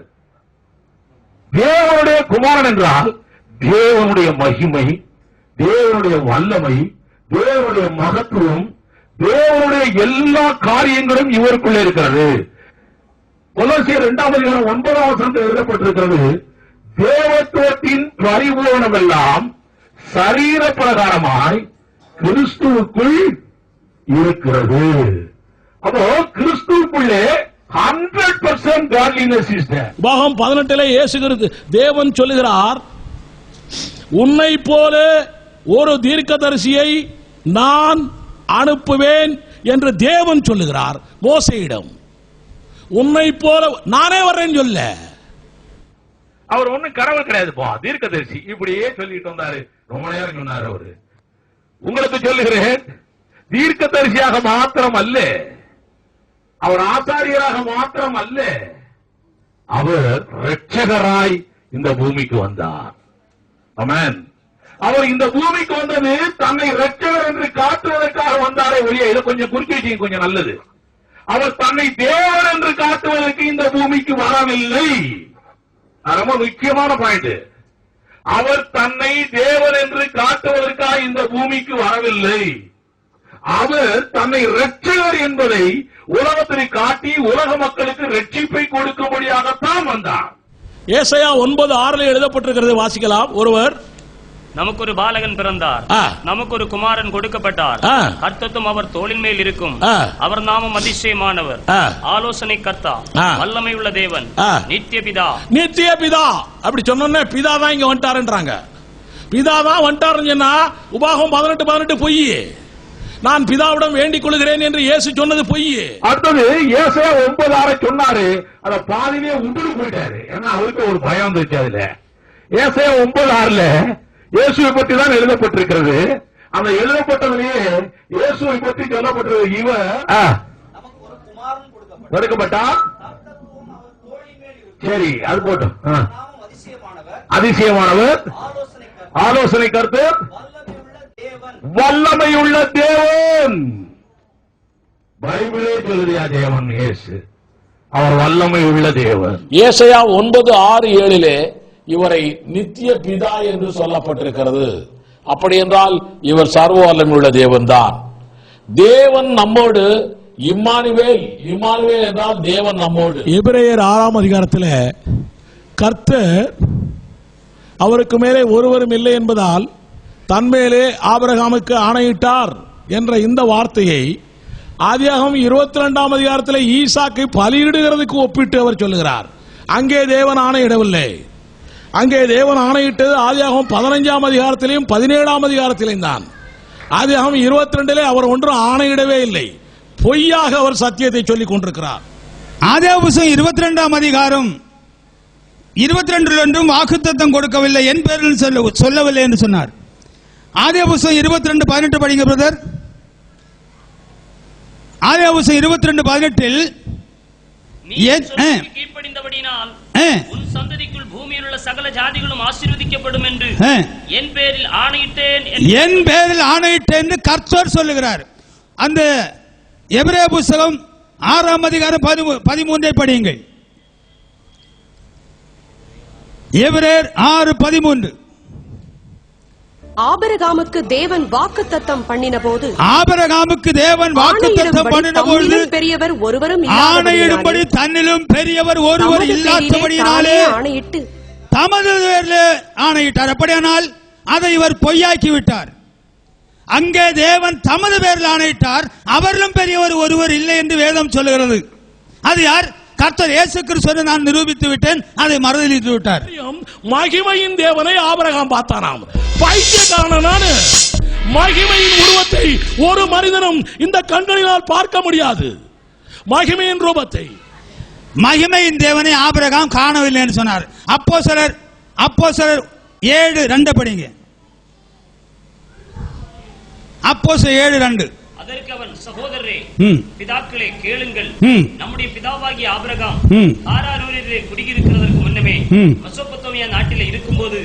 C: தேவனுடைய குமாரன் என்றால் தேவனுடைய மகிமை, தேவனுடைய வல்லமை, தேவனுடைய மகத்துவம், தேவனுடைய எல்லா காரியங்களும் இவருக்குள்ளே இருக்கிறது. கொலோசியர் 2ஆம் அதிகாரம் 9ஆம் வசனத்தில் எழுதப்பட்டிருக்கிறது, தேவத்துவத்தின் பரிபூரணம் எல்லாம் சரீர பிரகாரமாய் கிறிஸ்துவுக்குள் இருக்கிறது. அப்போ கிறிஸ்துவுக்குள்ளே 100% godliness is there.
A: பாகம் 18 இயேசு கிறிஸ்து தேவன் சொல்லுகிறார், உன்னை போல ஒரு தீர்க்கதரிசியை நான் அனுப்புவேன் என்று தேவன் சொல்லுகிறார் மோசேயிடம். உன்னை போல நானே வர்றேன்னு சொல்ல.
C: அவர் ஒண்ணும் கடவுள் கிடையாது, தீர்க்கதரிசி. இப்படியே சொல்லிட்டு வந்தாரு, ரொம்ப நேரம் சொன்னார். அவரு உங்களுக்கு சொல்லுகிறேன், தீர்க்கதரிசியாக மாத்திரம் அல்ல, அவர் ஆசாரியராக மாத்திரம் அல்ல, அவர் இரட்சகராய் இந்த பூமிக்கு வந்தார். ஆமென். அவர் இந்த பூமிக்கு வந்தது தன்னை இரட்சகர் என்று காட்டுவதற்காக வந்தாரே ஒழிய, இதை கொஞ்சம் குறிச்சு வச்சுங்க, கொஞ்சம் நல்லது. அவர் தன்னை தேவன் என்று காட்டுவதற்கு இந்த பூமிக்கு வரவில்லை. ரொம்ப முக்கியமான பாயிண்ட். அவர் தன்னை தேவன் என்று காட்டுவதற்காக இந்த பூமிக்கு வரவில்லை. அவர் தன்னை இரட்சகர் என்பதை உலகத்திற்கு காட்டி உலக மக்களுக்கு ரட்சிப்பை கொடுக்கும்படியாகத்தான் வந்தார்.
A: ஏசாயா 9:6 எழுதப்பட்டிருக்கிறது, வாசிக்கலாம். ஒருவர்,
G: நமக்கு ஒரு பாலகன் பிறந்தார், நமக்கு ஒரு குமாரன் கொடுக்கப்பட்டார், கர்த்தத்துவம் அவர் தோளின் மேல் இருக்கும், அவர் நாமம் அதிசயமானவர், ஆலோசனை கர்த்தா, வல்லமை உள்ள தேவன், நித்திய பிதா.
A: நித்திய பிதா அப்படி சொன்ன பிதா தான் இங்க வந்துட்டாருன்றாங்க. பிதா தான் வந்துட்டாருன்னு சொன்னா உபாகம் 18:18 பொய். நான் பிதாவிடம் வேண்டிக் கொள்கிறேன் என்று இயேசு சொன்னது பொய்.
C: அடுத்தது ஏசாயா 9:6 சொன்னாரு, அத பாதியிலே உண்டு போயிட்டாரு. ஏன்னா அவருக்கு ஒரு பயம் வந்துச்சு. அதுல ஏசாயா 9:6 இயேசுவை பற்றி தான் எழுதப்பட்டிருக்கிறது. அந்த எழுதப்பட்டதிலேயே இயேசுவை பற்றி சொல்லப்பட்டிருக்கிறது. இவர் கொடுக்கப்பட்டார். சரி, அது போட்டோம். அதிசயமானவர், ஆலோசனை கர்த்தர், வல்லமையுள்ள தேவன். பைபிளே சொல்லுறியா தேவன் இயேசு, அவர் வல்லமை உள்ள தேவன்.
F: ஏசாயா 9:6-7 இவரை நித்திய பிதா என்று சொல்லப்பட்டிருக்கிறது. அப்படி என்றால் இவர் சர்வ வல்லமை உள்ள தேவன் தான். தேவன் நம்மோடு, இம்மானுவேல். இம்மானுவேல் என்றால் தேவன் நம்மோடு.
A: எபிரேயர் 6ஆம் அதிகாரத்தில் கர்த்தர் அவருக்கு மேலே ஒருவரும் இல்லை என்பதால் தன்மேலே ஆபிரகாமுக்கு ஆணையிட்டார் என்ற இந்த வார்த்தையை ஆதியாகமம் 22ஆம் அதிகாரத்தில் ஈசாக்கை பலியிடுகிறதுக்கு ஒப்பிட்டு அவர் சொல்லுகிறார். அங்கே தேவன் ஆணையிடவில்லை. அங்கே தேவன் ஆணையிட்டது ஆதியாகமம் 15ஆம் அதிகாரத்திலையும் 17ஆம் அதிகாரத்திலையும் தான். ஆதியாகமம் 22 அவர் ஒன்றும் ஆணையிடவே இல்லை. பொய்யாக அவர் சத்தியத்தை சொல்லிக் கொண்டிருக்கிறார்.
D: ஆதியாகமம் 22ஆம் அதிகாரம் 22 வாக்குத்தத்தம் கொடுக்கவில்லை, என் பேரில் சொல்லவில்லை என்று சொன்னார். ஆதியாகமம் 22:18 படிங்க பிரதர். ஆதியாகமம் 22:18
G: கீழ்ப்படிந்தபடியினால் உன் சந்ததிக்குள் பூமியில் உள்ள சகல ஜாதிகளும் ஆசீர்வதிக்கப்படும் என்று என் பேரில் ஆணையிட்டேன்.
D: என் பேரில் ஆணையிட்டேன் என்று கர்த்தர் சொல்லுகிறார். அந்த எபிரேய புத்தகம் 6ஆம் அதிகாரம் 13 படியுங்கள். எபிரேயர் 6:13.
H: ஆபிரகாமுக்கு தேவன் வாக்குத்தத்தம் பண்ணினபோது,
D: ஆபிரகாமுக்கு தேவன் வாக்குத்தத்தம் பண்ணினபோது
H: பெரியவர் ஒருவரும்
D: ஆணையிடும்படி தன்னிலும் பெரியவர் ஒருவர் இல்லாதபடியினாலே
H: ஆணையிட்டு
D: தமது பேரில் ஆணையிட்டார். அப்படியானால் அதை இவர் பொய்யாக்கி விட்டார். அங்கே தேவன் தமது பேரில் ஆணையிட்டார், அவரிலும் பெரியவர் ஒருவர் இல்லை என்று வேதம் சொல்லுகிறது. அது யார்? கர்த்தர் இயேசு கிறிஸ்து நான் நிரூபித்து விட்டேன், அதை மறுதலித்து விட்டார்.
A: மகிமையின் தேவனை ஆபிரகாம் பார்த்தானாம். பைத்தியக்காரனான மகிமையின் உருவத்தை ஒரு மனிதனும் இந்த கண்களினால் பார்க்க முடியாது. மகிமையின் ரூபத்தை,
D: மகிமையின் தேவனை ஆபிரகாம் காணவில்லை என்று சொன்னார். அப்போஸ்தலர் 7:2 படிங்க. அப்போஸ்தலர் 7:2.
G: அதற்கு அவன், சகோதரரே, பிதாக்களே கேளுங்கள். நம்முடைய பிதாவாகிய ஆபிரகாம் காராரூரிலே குடியிருக்கிறதற்கு முன்னமே மெசொப்பொத்தாமியா நாட்டிலே இருக்கும்போது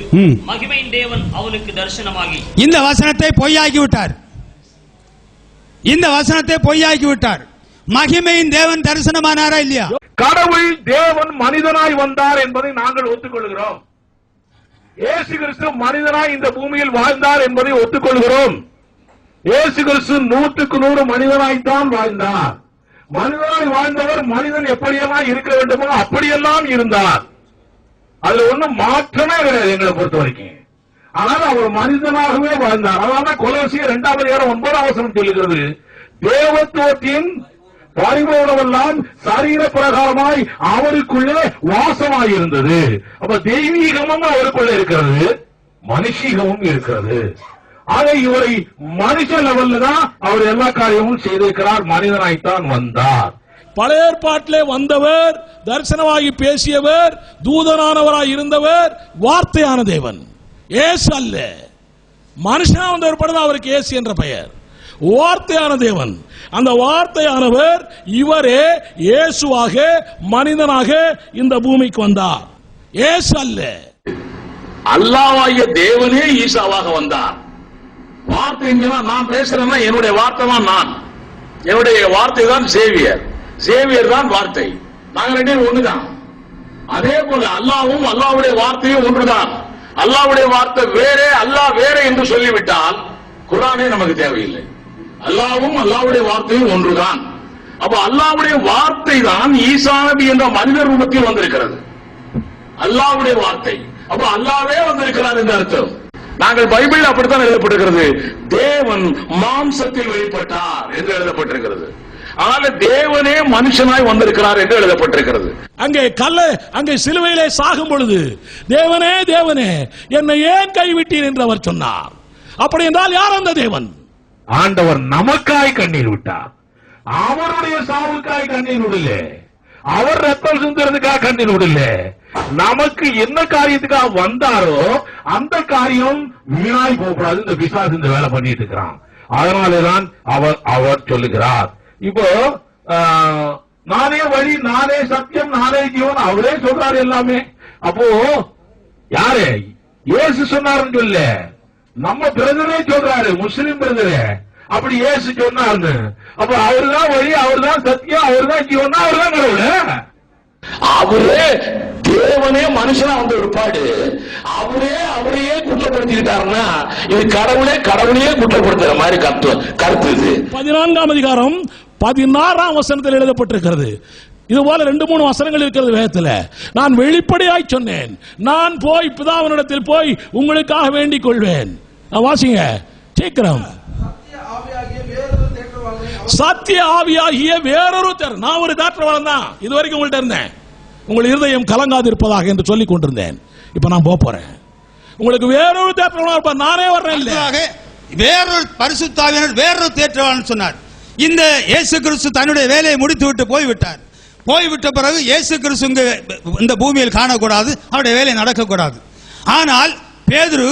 G: மகிமையின் தேவன் அவனுக்கு தரிசனமாகி.
D: இந்த வசனத்தை பொய்யாக்கி விட்டார். இந்த வசனத்தை பொய்யாக்கி விட்டார். மகிமையின் தேவன் தரிசனமானாரா இல்லையா?
C: கடவுள் தேவன் மனிதனாய் வந்தார் என்பதை நாங்கள் ஒத்துக்கொள்கிறோம். இயேசு கிறிஸ்து மனிதனாய் இந்த பூமியில் வாழ்ந்தார் என்பதை ஒத்துக்கொள்கிறோம். இயேசு கிறிஸ்து 100% மனிதனாய்த்தான் வாழ்ந்தார். மனிதனாய் வாழ்ந்தவர் மனிதன் எப்படியெல்லாம் இருக்க வேண்டுமோ அப்படியெல்லாம் இருந்தார். அதுல ஒன்றும் மாற்றமே கிடையாது எங்களை பொறுத்த வரைக்கும். ஆனால் அவர் மனிதனாகவே வாழ்ந்தார். அதனால கொலோசியர் 2ஆம் அதிகாரம் 9ஆம் வசனம் சொல்லுகிறது, தேவத்துவத்தின் பரிபூரணமெல்லாம் சரீர பிரகாரமாய் அவருக்குள்ளே வாசமாயிருந்தது. அப்ப தெய்வீகமும் அவருக்குள்ளே இருக்கிறது, மனுஷீகமும் இருக்கிறது. ஆக இவரை மனுஷ லெவல்ல தான் அவர் எல்லா காரியமும் செய்திருக்கிறார். மனிதனாய்த்தான் வந்தார்.
A: பழைய ஏற்பாட்டிலே வந்தவர், தரிசனமாகி பேசியவர், தூதனானவராய் இருந்தவர் வார்த்தையான தேவன். இயேசு அல்ல, மனுஷனா வந்தவர் படம் அவருக்கு இயேசு என்ற பெயர். வார்த்தையான தேவன், அந்த வார்த்தையானவர் இவரே இயேசுவாக மனிதனாக இந்த பூமிக்கு வந்தார். இயேசு அல்ல,
F: அல்லாஹ்வாகிய தேவனே ஈசாவாக வந்தார். வார்த்தை நான் பேசுறேன்னா என்னுடைய வார்த்தை தான். நான் என்னுடைய வார்த்தை தான் சேவியர், சேவியர் தான் வார்த்தை. நாங்க ரெண்டே ஒண்ணுதான். அதே போல அல்லாவும் அல்லாவுடைய வார்த்தையும் ஒன்றுதான். அல்லாவுடைய வார்த்தை வேற, அல்லாஹ் வேற என்று சொல்லிவிட்டால் குர்ஆனே நமக்கு தேவையில்லை. அல்லாவும் அல்லாவுடைய வார்த்தையும் ஒன்றுதான். அப்ப அல்லாவுடைய வார்த்தை தான் ஈசா நபி என்ற மனித ரூபத்தில் வந்திருக்கிறது. அல்லாஹ்வுடைய வார்த்தை. அப்ப அல்லாஹ்வே வந்திருக்கிறார் என்று அர்த்தம். நாங்கள் பைபிள் அப்படித்தான் எழுதப்பட்டிருக்கிறது. தேவன் மாம்சத்தில் வெளிப்பட்டார் என்று எழுதப்பட்டிருக்கிறது. ஆனால் தேவனே மனுஷனாய் வந்திருக்கிறார் என்று எழுதப்பட்டிருக்கிறது.
A: அங்கே சிலுவையிலே சாகும் பொழுது தேவனே தேவனே என்னை ஏன் கைவிட்டீர் என்று அவர் சொன்னார். அப்படி என்றால் யார் அந்த தேவன்?
C: ஆண்டவர் நமக்காய் கண்ணீர் விட்டார். அவருடைய சாவுக்காய் கண்ணீர் விடல, அவர் ரத்தம் சிந்துறதுக்காக கண்ணீர் விடல. நமக்கு என்ன காரியத்துக்காக வந்தாரோ அந்த காரியம் வீணாய் போகக்கூடாது. இந்த பிசாசு இந்த வேலை பண்ணிட்டு இருக்கிறான். அதனாலேதான் அவர் சொல்லுகிறார். இப்போ நானே வழி, நானே சத்தியம், நானே ஜீவன், அவரே சொல்றாரு எல்லாமே. அப்போ யாரு இயேசு சொன்னாருன்னு சொல்ல, நம்ம பிரதரே சொல்றாரு, முஸ்லிம் பிரதரே. அப்படி இயேசு சொன்னாருன்னு அப்ப அவர்தான் வழி, அவர்தான் சத்தியம், அவர்தான் ஜீவன், அவர்தான் கடவுள்.
F: அவரே தேவனே மனுஷனா வந்து இருப்பாடு. அவரையே குற்றப்படுத்திட்டாருன்னா இது கடவுளையே குற்றப்படுத்துற மாதிரி கருத்து இது.
A: 14ஆம் அதிகாரம் 16ஆம் வசனத்தில் எழுதப்பட்டிருக்கிறது. இது போல 2-3 வசனங்கள் இருக்கிறது வேதத்தில். நான் வெளிப்படையாய் சொன்னேன், நான் போய் பிதாவினிடத்தில் போய் உங்களுக்காக வேண்டிக் கொள்வேன். வாசிங்க சீக்கிரம். சத்திய ஆவியாகிய வேறொரு நான் ஒரு தேற்றவாளன் தான் இதுவரைக்கும் உங்கள்ட்ட இருந்தேன். உங்கள் இருதயம் கலங்காது இருப்பதாக என்று சொல்லிக் கொண்டிருந்தேன். இப்ப நான் போறேன். உங்களுக்கு வேறொரு தேற்றவாளன் நானே வர்றேன்.
D: வேறொரு பரிசுத்தாவினர் வேறொரு தேற்றவாளன் சொன்னார். இந்த இயேசு கிறிஸ்து தன்னுடைய வேலையை முடித்துவிட்டு போய்விட்டார். போய்விட்ட பிறகு இயேசு கிறிஸ்து இந்த பூமியில் காணக்கூடாது, அவருடைய வேலை நடக்கக்கூடாது. ஆனால் பேதுரு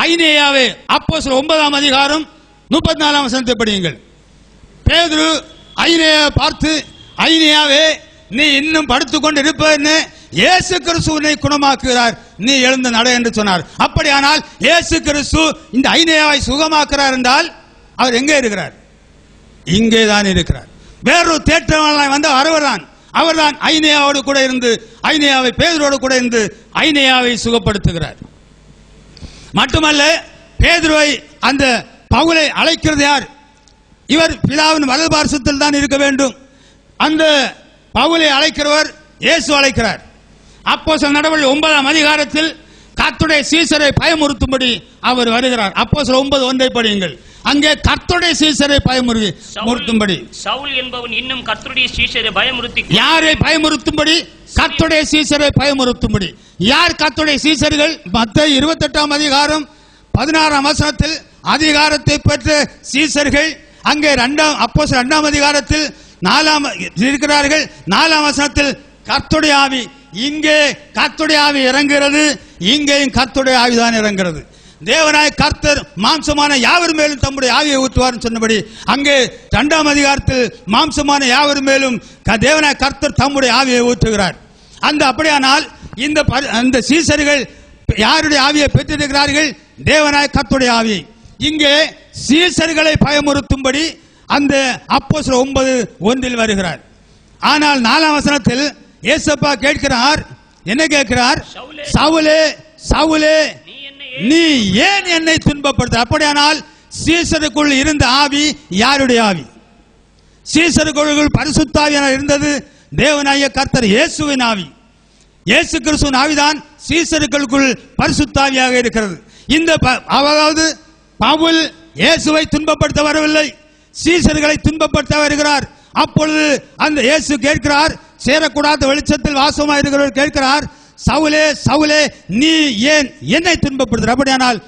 D: ஐனேயாவே, அப்போஸ்தலர் 9ஆம் அதிகாரம் 34ஆம் வசனத்தை படியுங்கள். பேதுரு ஐனேயாவை பார்த்து, ஐனேயாவே நீ இன்னும் படுத்துக்கொண்டு இருப்பேன்னு இயேசு கிறிஸ்து உன்னை குணமாக்குகிறார், நீ எழுந்து நட என்று சொன்னார். அப்படியானால் இயேசு கிறிஸ்து இந்த ஐனேயாவை சுகமாக்குறார் என்றால் அவர் எங்கே இருக்கிறார்? இங்கே தான் இருக்கிறார். வேறொரு தேற்றவாளனாய் வந்த அவர்தான் ஐனேயாவோடு கூட இருந்து, ஐனேயாவை பேதுருவோடு கூட இருந்து ஐனேயாவை சுகப்படுத்துகிறார். மட்டுமல்ல, பேதுருவை அந்த பவுலை அழைக்கிறது யார்? இவர் பிதாவின் வலது பார்சத்தில் தான் இருக்க வேண்டும். அந்த பவுலை அழைக்கிறவர் இயேசு அழைக்கிறார். அப்போஸ்தலர் நடவடிக்கை 9ஆம் அதிகாரத்தில் கர்த்தருடைய சீசரை பயமுறுத்தும்படி அவர் வருகிறார். அப்போஸ்தலர் 9:1 படியுங்கள். அங்கே கர்த்தருடைய சீசரை பயமுறுத்தும்படி,
G: சவுல் என்பவன் இன்னும் கர்த்தருடைய சீசரை பயமுறுத்தி,
D: யாரை பயமுறுத்தும்படி? கர்த்தருடைய சீசரை பயமுறுத்தும்படி. யார் கர்த்தருடைய சீசர்கள்? மத்தேயு 28ஆம் அதிகாரம் 16ஆம் வசனத்தில் அதிகாரத்தை பெற்ற சீசர்கள் அங்கே அப்போஸ்தலர் 2ஆம் அதிகாரத்தில் 4ஆம் இருக்கிறார்கள். 4ஆம் வசனத்தில் கர்த்தருடைய ஆவி, இங்கே கர்த்தருடைய ஆவி இறங்குகிறது, இங்கேயும் கர்த்தருடைய ஆவிதான் இறங்குகிறது. தேவனாய கர்த்தர் மாம்சமான யாவர் மேலும் தம்முடைய ஆவியை ஊற்றுவார் சொன்னபடி அங்கே 2ஆம் அதிகாரத்தில் மாம்சமான யாவர் மேலும் தேவனாய கர்த்தர் தம்முடைய ஆவியை ஊற்றுகிறார். அப்படியானால் இந்த சீசர்கள் யாருடைய ஆவியை பெற்றிருக்கிறார்கள்? தேவனாய கர்த்தருடைய ஆவி. இங்கே சீசர்களை பயமுறுத்தும்படி அந்த அப்போஸ்தலர் 9:1 வருகிறார். ஆனால் 4ஆம் வசனத்தில் இயேசப்பா கேட்கிறார், என்ன கேட்கிறார்? சவுலே சவுலே நீ ஏன் என்னை துன்பப்படுத்த? அப்படியானால் சீசருக்குள் இருந்த ஆவி யாருடைய ஆவி? சீசருக்குள் பரிசுத்த ஆவியானவர் இருந்தது தேவனாகிய கர்த்தர் இயேசுவின் ஆவி. இயேசு கிறிஸ்துவின் ஆவிதான் சீசருக்குள் பரிசுத்த ஆவியாக இருக்கிறது. அதாவது பவுல் இயேசுவை துன்பப்படுத்த வரவில்லை, சீசர்களை துன்பப்படுத்த வருகிறார். அப்பொழுது அந்த இயேசு கேட்கிறார், சேரக்கூடாத வெளிச்சத்தில் வாசமாக இருக்கிறவர் கேட்கிறார், சவுலே சவுலே நீ ஏன் என்னை துன்பப்படுத்துற? அப்படியானால்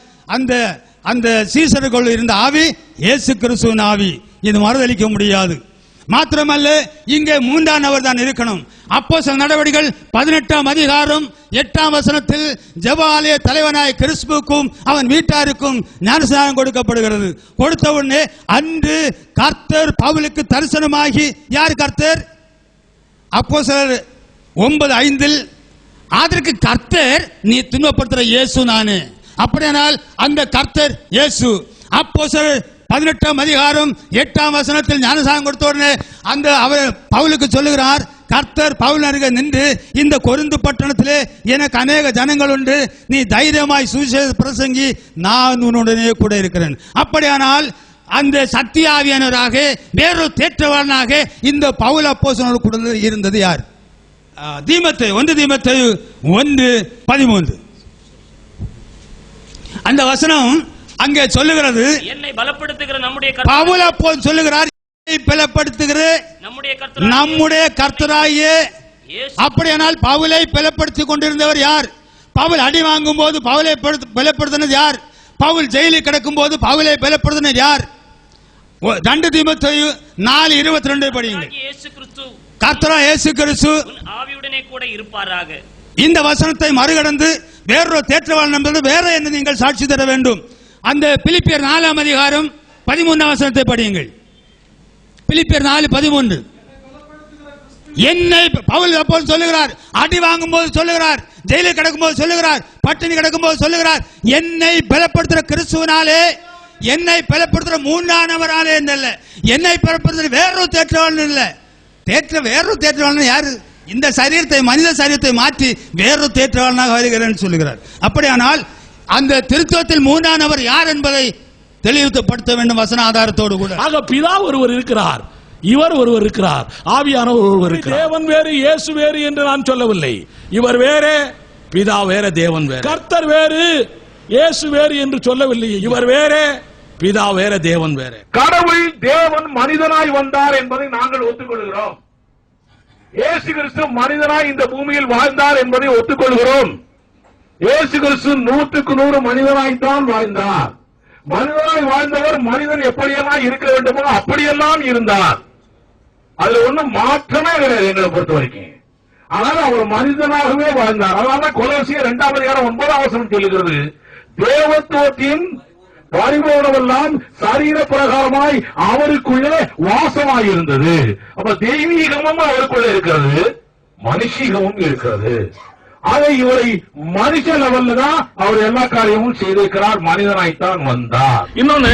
D: அந்த சீசருக்குள் இருந்த ஆவி இயேசு கிறிஸ்துவின் ஆவி. இது மறுதலிக்க முடியாது. மாத்திரமல்ல, இங்கே 3ஆம் நபர் தான் இருக்கணும். அப்போஸ்தலர் நடவடிக்கைகள் 18ஆம் அதிகாரம் 8ஆம் வசனத்தில் ஜெப ஆலய தலைவனாய கிறிஸ்புக்கும் அவன் வீட்டாருக்கும் ஞானஸ்நானம் கொடுக்கப்படுகிறது. கொடுத்த உடனே அன்று கர்த்தர் பவுலுக்கு தரிசனமாகி, யார் கர்த்தர்? அப்போஸ்தலர் 9:5 அதற்கு கர்த்தர் நீ துன்பப்படுத்துற இயேசு நானு. அப்படியானால் அந்த கர்த்தர் இயேசு. அப்போஸ்தலர் 18ஆம் அதிகாரம் 8ஆம் வசனத்தில் ஞானஸ்நானம் கொடுத்த உடனே அவர் பவுலுக்கு சொல்லுகிறார், கர்த்தர் பவுல் அருகே நின்று, இந்த கொரிந்து பட்டணத்திலே எனக்கு அநேக ஜனங்கள் உண்டு, நீ தைரியமாய் சுவிசேஷ பிரசங்கி, நான் உன்னுடனே கூட இருக்கிறேன். அப்படியானால் அந்த சத்திய ஆவியானவராக வேறொரு தேற்றவாளனாக இந்த பவுல் அப்போஸ்தலனோடு கூட இருந்தது யார்? ஒன்று தீமோத்தேயு 1:13 அந்த வசனம் அங்கே சொல்லுகிறது,
G: என்னை பலப்படுத்துகிற நம்முடைய
D: பவுல் அப்போது சொல்லுகிறார், என்னை பலப்படுத்துகிற நம்முடைய கர்த்தராகிய. அப்படியானால் பவுலை பலப்படுத்திக் கொண்டிருந்தவர் யார்? பவுல் அடி வாங்கும் போது பவுலை பலப்படுத்தினது யார்? பவுல் ஜெயிலில் கிடக்கும் போது பவுலை பலப்படுத்தினது யார்? 2 தீமோத்தேயு 4:22 படியுங்கள். கர்த்தராகிய இயேசு கிறிஸ்து
G: ஆவியுடனே கூட இருப்பாராக.
D: இந்த வசனத்தை மறுகடந்து வேறொரு தேற்றவாளன் என்பது வேற என்ன நீங்கள் சாட்சி தர வேண்டும். அந்த பிலிப்பியர் 4:13 வசனத்தை படியுங்கள். பிலிப்பியர் 4:13. என்னை பவுல் அப்போது சொல்லுகிறார், அடி வாங்கும் போது சொல்லுகிறார், ஜெயிலில் கிடக்கும் போது சொல்லுகிறார், பட்டினி கிடக்கும் போது சொல்லுகிறார், என்னை பலப்படுத்துற கிறிஸ்துவனாலே, என்னை பலப்படுத்துற மூன்றானவராலே இல்ல, என்னை பலப்படுத்துற வேறொரு தேற்றவாளன் இல்ல. வேறொரு தேற்றவாளன் யாரு? இந்த சரீரத்தை, மனித சரீரத்தை மாற்றி வேறொரு தேற்றவாளனாக வருகிறேன் சொல்லுகிறார். அப்படியானால் அந்த திருத்துவத்தில் மூன்றானவர் யார் என்பதை தெளிவுபடுத்த வேண்டும் வசன ஆதாரத்தோடு கூட.
A: ஆக பிதா ஒருவர் இருக்கிறார், இவர் ஒருவர் இருக்கிறார், ஆவியானவர் ஒருவர் இருக்கிறார். தேவன் வேறு இயேசு வேறு என்று நான் சொல்லவில்லை. இவர் வேறே, பிதா வேற, தேவன் வேற. கர்த்தர் வேறு, இயேசு வேறு என்று சொல்லவில்லை. இவர் வேறே, பிதா வேற, தேவன் வேற.
C: கடவுள் தேவன் மனிதனாய் வந்தார் என்பதை நாங்கள் ஒத்துக்கொள்கிறோம். இயேசு கிறிஸ்து மனிதனாய் இந்த பூமியில் வாழ்ந்தார் என்பதை ஒத்துக்கொள்கிறோம். இயேசு கிறிஸ்து 100% மனிதனாய்த்தான் வாழ்ந்தார். மனிதனாய் வாழ்ந்தவர் மனிதன் எப்படியெல்லாம் இருக்க வேண்டுமோ அப்படியெல்லாம் இருந்தார். அதுல ஒன்றும் மாற்றமே கிடையாது எங்களை பொறுத்த வரைக்கும். ஆனால் அவர் மனிதனாகவே வாழ்ந்தார். அதனால கொலோசியர் 2:9 சொல்லுகிறது, தேவத்துவத்தின் பரிபூரணமெல்லாம் சரீர பிரகாரமாய் அவருக்குள்ளே வாசமாயிருந்தது. அப்ப தெய்வீகமும் அவருக்குள்ளே இருக்கிறது, மனுஷீகமும் இருக்கிறது. அதை இவரை மனுஷ லெவல்ல தான் அவர் எல்லா காரியமும் செய்திருக்கிறார், மனிதனாய்த்தான் வந்தார்.
F: இன்னொன்னு,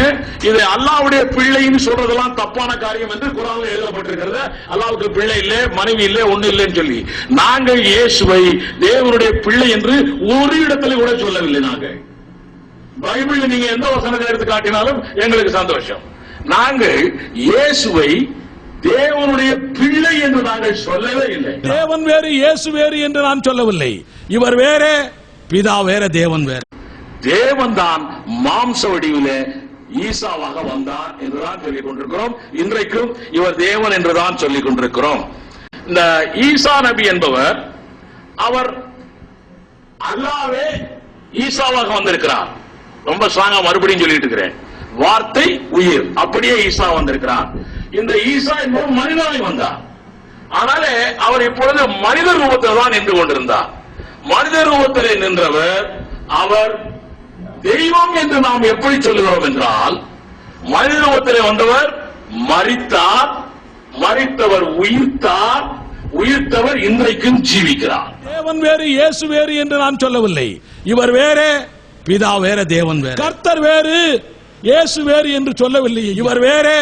F: இது அல்லாஹ்வுடைய பிள்ளைன்னு சொல்றதெல்லாம் தப்பான காரியம் என்று குர்ஆன்ல எழுதப்பட்டிருக்கிறது. அல்லாஹ்வுக்கு பிள்ளை இல்ல, மனைவி இல்ல, ஒண்ணு இல்லைன்னு சொல்லி நாங்கள் இயேசுவை தேவனுடைய பிள்ளை என்று ஒரு இடத்துல கூட சொல்லவில்லை. நாங்கள் பைபிள்ல நீங்க எந்த வசனத்தை எடுத்து காட்டினாலும் எங்களுக்கு சந்தோஷம். நாங்கள் இயேசுவை தேவனுடைய பிள்ளை என்று நாங்கள் சொல்லவே இல்லை.
A: தேவன் வேறு, இயேசு வேறு என்று நான் சொல்லவில்லை. இவர் வேறே, பிதா வேற, தேவன் வேற.
F: தேவன் தான் மாம்ச வடிவிலே ஈசாவாக வந்தார் என்றுதான் சொல்லிக் கொண்டிருக்கிறோம். இன்றைக்கும் இவர் தேவன் என்றுதான் சொல்லிக் கொண்டிருக்கிறோம். இந்த ஈசா நபி என்பவர், அவர் அல்லாஹ்வே ஈசாவாக வந்திருக்கிறார். ரொம்ப ஸ்ட்ராங்கா மறுபடியும் சொல்லிட்டு இருக்கிறேன், வார்த்தை உயிர், அப்படியே ஈசா வந்திருக்கிறார். இந்த ஈசா என்பவர் மனிதனாய் வந்தார். ஆனாலே அவர் இப்பொழுது மனித ரூபத்தில் தான் நின்று கொண்டிருந்தார். மனித ரூபத்திலே நின்றவர் அவர் தெய்வம் என்று நாம் எப்படி சொல்லுகிறோம் என்றால், மனித ரூபத்திலே வந்தவர் மரித்தார், மரித்தவர் உயிர்த்தார், உயிர்த்தவர் இன்றைக்கும் ஜீவிக்கிறார்.
A: தேவன் வேறு, இயேசு வேறு என்று நான் சொல்லவில்லை. இவர் வேறே, பிதா வேற, தேவன் வேற. கர்த்தர் வேறு, இயேசு வேறு என்று சொல்லவில்லை. இவர் வேறே,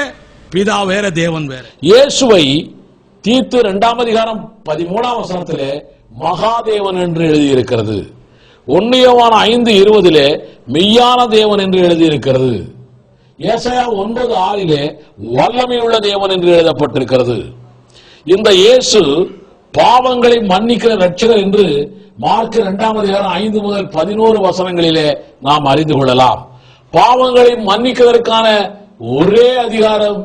A: பிதா வேற, தேவன் வேற.
F: இயேசுவை தீத்து 2:13 மகாதேவன் என்று எழுதியிருக்கிறது. 1 யோவான் 5:20 மெய்யான தேவன் என்று எழுதியிருக்கிறது. ஏசாயா 9:6 வல்லமையுள்ள தேவன் என்று எழுதப்பட்டிருக்கிறது. இந்த இயேசு பாவங்களை மன்னிக்கிற ரட்சகர் என்று மார்க் 2:5 முதல் 11 வசனங்களிலே நாம் அறிந்து கொள்ளலாம். பாவங்களை மன்னிக்கிறதற்கான ஒரே அதிகாரம்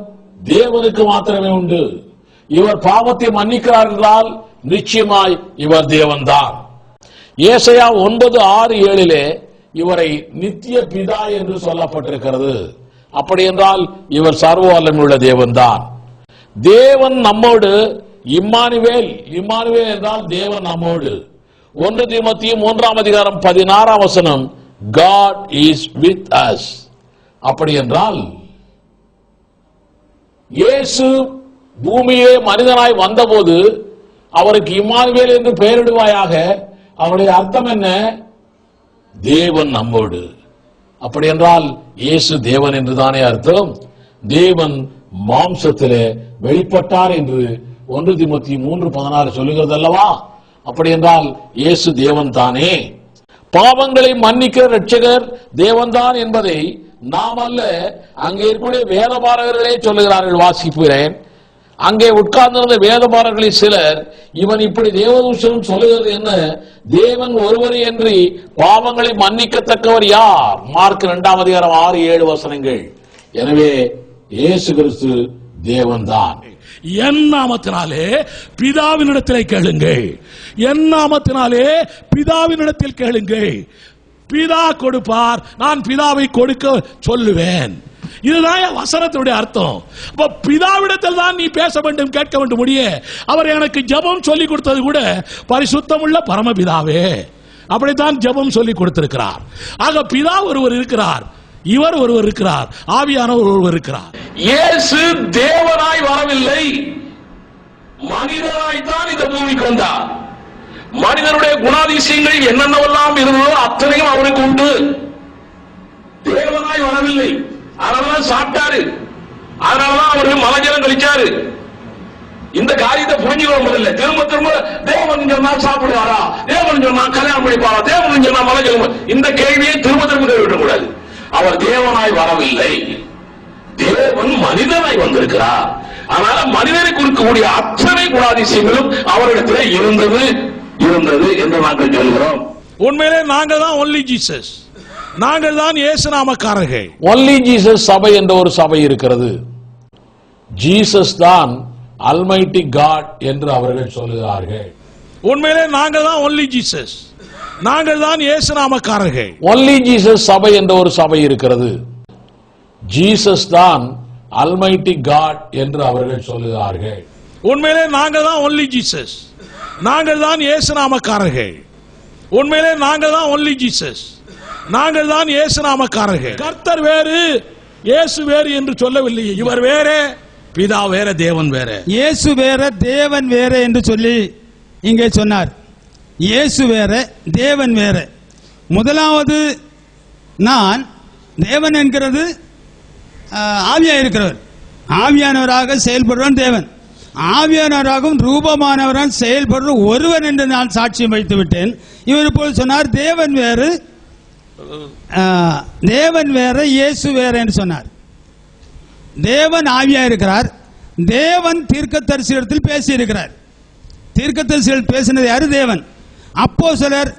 F: தேவனுக்கு மாத்திரமே உண்டு. இவர் பாவத்தை மன்னிக்கிறார் என்றால் நிச்சயமாய் இவர் தேவன்தான். ஏசாயா 9:6-7 இவரை நித்திய பிதா என்று சொல்லப்பட்டிருக்கிறது. அப்படி என்றால் இவர் சர்வ வல்லமையுள்ள தேவன்தான். தேவன் நம்மோடு, இம்மானுவேல், இம்மானுவேல் என்றால் தேவன் நம்மோடு. 1 தீமோத்தேயு 3:16 God is with us. அப்படி என்றால் இயேசு பூமியே மனிதனாய் வந்தபோது அவருக்கு இம்மானுவேல் என்று பெயரிடுவாயாக. அவருடைய அர்த்தம் என்ன? தேவன் நம்மோடு. அப்படி என்றால் இயேசு தேவன் என்றுதானே அர்த்தம். தேவன் மாம்சத்திலே வெளிப்பட்டார் என்று 1 தீமோத்தேயு 3:16 சொல்லுகிறது அல்லவா? அப்படி என்றால் இயேசு தேவன் தானே. பாவங்களை மன்னிக்கிற ரட்சகர் தேவன்தான் என்பதை நாம் அல்ல, அங்கே இருக்கக்கூடிய வேதபாரகர்களே சொல்லுகிறார்கள். வாசிக்கிறேன், அங்கே உட்கார்ந்திருந்த வேதபாரர்களில் சிலர், இவன் இப்படி தேவதூஷணம் சொல்லுகிறது என்ன? தேவன் ஒருவரே அன்றி பாவங்களை மன்னிக்கத்தக்கவர் யார்? மார்க் 2:6-7 எனவே இயேசு கிறிஸ்து தேவன்தான்.
A: என் நாமத்தினாலே பிதாவினிடத்திலே கேளுங்கள், என் நாமத்தினாலே பிதாவினிடத்தில் கேளுங்கள், பிதா கொடுப்பார், நான் பிதாவை கொடுக்க சொல்லுவேன். இதுதான் வசனத்துடைய அர்த்தம். அப்ப பிதாவிடத்தில் தான் நீ பேச வேண்டும், கேட்க வேண்டும். அவர் எனக்கு ஜெபம் சொல்லி கொடுத்தது கூட பரிசுத்தமுள்ள பரமபிதாவே, அப்படித்தான் ஜெபம் சொல்லி கொடுத்திருக்கிறார். ஆக பிதா ஒருவர் இருக்கிறார், இவர் ஒருவர் இருக்கிறார், ஆவியானவர் ஒருவர் இருக்கிறார்.
F: இயேசு தேவனாய் வரவில்லை, மனிதனாய் தான் இந்த பூமிக்கு வந்தார். மனிதனுடைய குணாதிசயங்கள் என்னென்னவெல்லாம் இருந்ததோ அத்தனையும் அவருக்கு உண்டு. தேவனாய் வரவில்லை, அதனாலதான் சாப்பிட்டாரு, அதனாலதான் அவருக்கு மலஜலம் கழிச்சாரு. இந்த காரியத்தை புரிஞ்சுக்கணும். முதல்ல திரும்ப திரும்ப தேவன் சொன்னா சாப்பிடுவாரா, தேவன் சொன்னா கல்யாணம் பண்ணிப்பாரா, தேவன் சொன்னா மலஜலம், இந்த கேள்வியை திரும்ப திரும்ப கேட்க கூடாது. அவர் தேவனாய் வரவில்லை, தேவன் மனிதனாய் வந்திருக்கிறார். அதனால மனிதனை கொடுக்கக்கூடிய அத்தனை குணாதிசயங்களும் அவரிடத்தில் இருந்தது என்று நாங்கள் சொல்கிறோம்.
A: உண்மையிலே நாங்கள் தான் ஒன்லி ஜீசஸ், நாங்கள் தான் இயேசு நாமக்காரர்கள்.
F: ஒன்லி ஜீசஸ் சபை என்ற ஒரு சபை இருக்கிறது. ஜீசஸ் தான் அல்மைட்டி காட் என்று அவர்கள் சொல்லுகிறார்கள்.
A: உண்மையிலே நாங்கள் தான் ஒன்லி ஜீசஸ், நாங்கள் தான் இயேசு நாமக்காரர்கள்.
F: ஒன்லி ஜீசஸ் சபை என்ற ஒரு சபை இருக்கிறது. ஜீசஸ் தான் அல்மைட்டி காட் என்று அவர்கள் சொல்லுகிறார்கள்.
A: உண்மையிலே நாங்கள் தான் ஒன்லி ஜீசஸ், நாங்கள் தான் இயேசு நாமக்காரர்கள். உண்மையிலே நாங்கள் தான் ஒன்லி ஜீசஸ், நாங்கள் தான் இயேசு நாமக்காரர்கள். கர்த்தர் வேறு, இயேசு வேறு என்று சொல்லவில்லை. இவர் வேறே, பிதா வேற, தேவன் வேற.
D: இயேசு வேற, தேவன் வேற என்று சொல்லி இங்கே சொன்னார். இயேசு வேற, தேவன் வேற. முதலாவது, நான் தேவன் என்கிறது ஆவியா இருக்கிறவர், ஆவியானவராக செயல்படுவன் தேவன், ஆவியானவராகவும் ரூபமானவராக செயல்படுற ஒருவன் என்று நான் சாட்சியம் வைத்து விட்டேன். இவர் போல் சொன்னார், தேவன் வேறு, தேவன் வேற, இயேசு வேற என்று சொன்னார். தேவன் ஆவியா இருக்கிறார், தேவன் தீர்க்கதரிசியிடத்தில் பேசி இருக்கிறார். தீர்க்கதரிசிகள் பேசினது யாரு? தேவன். அப்போஸ்தலர்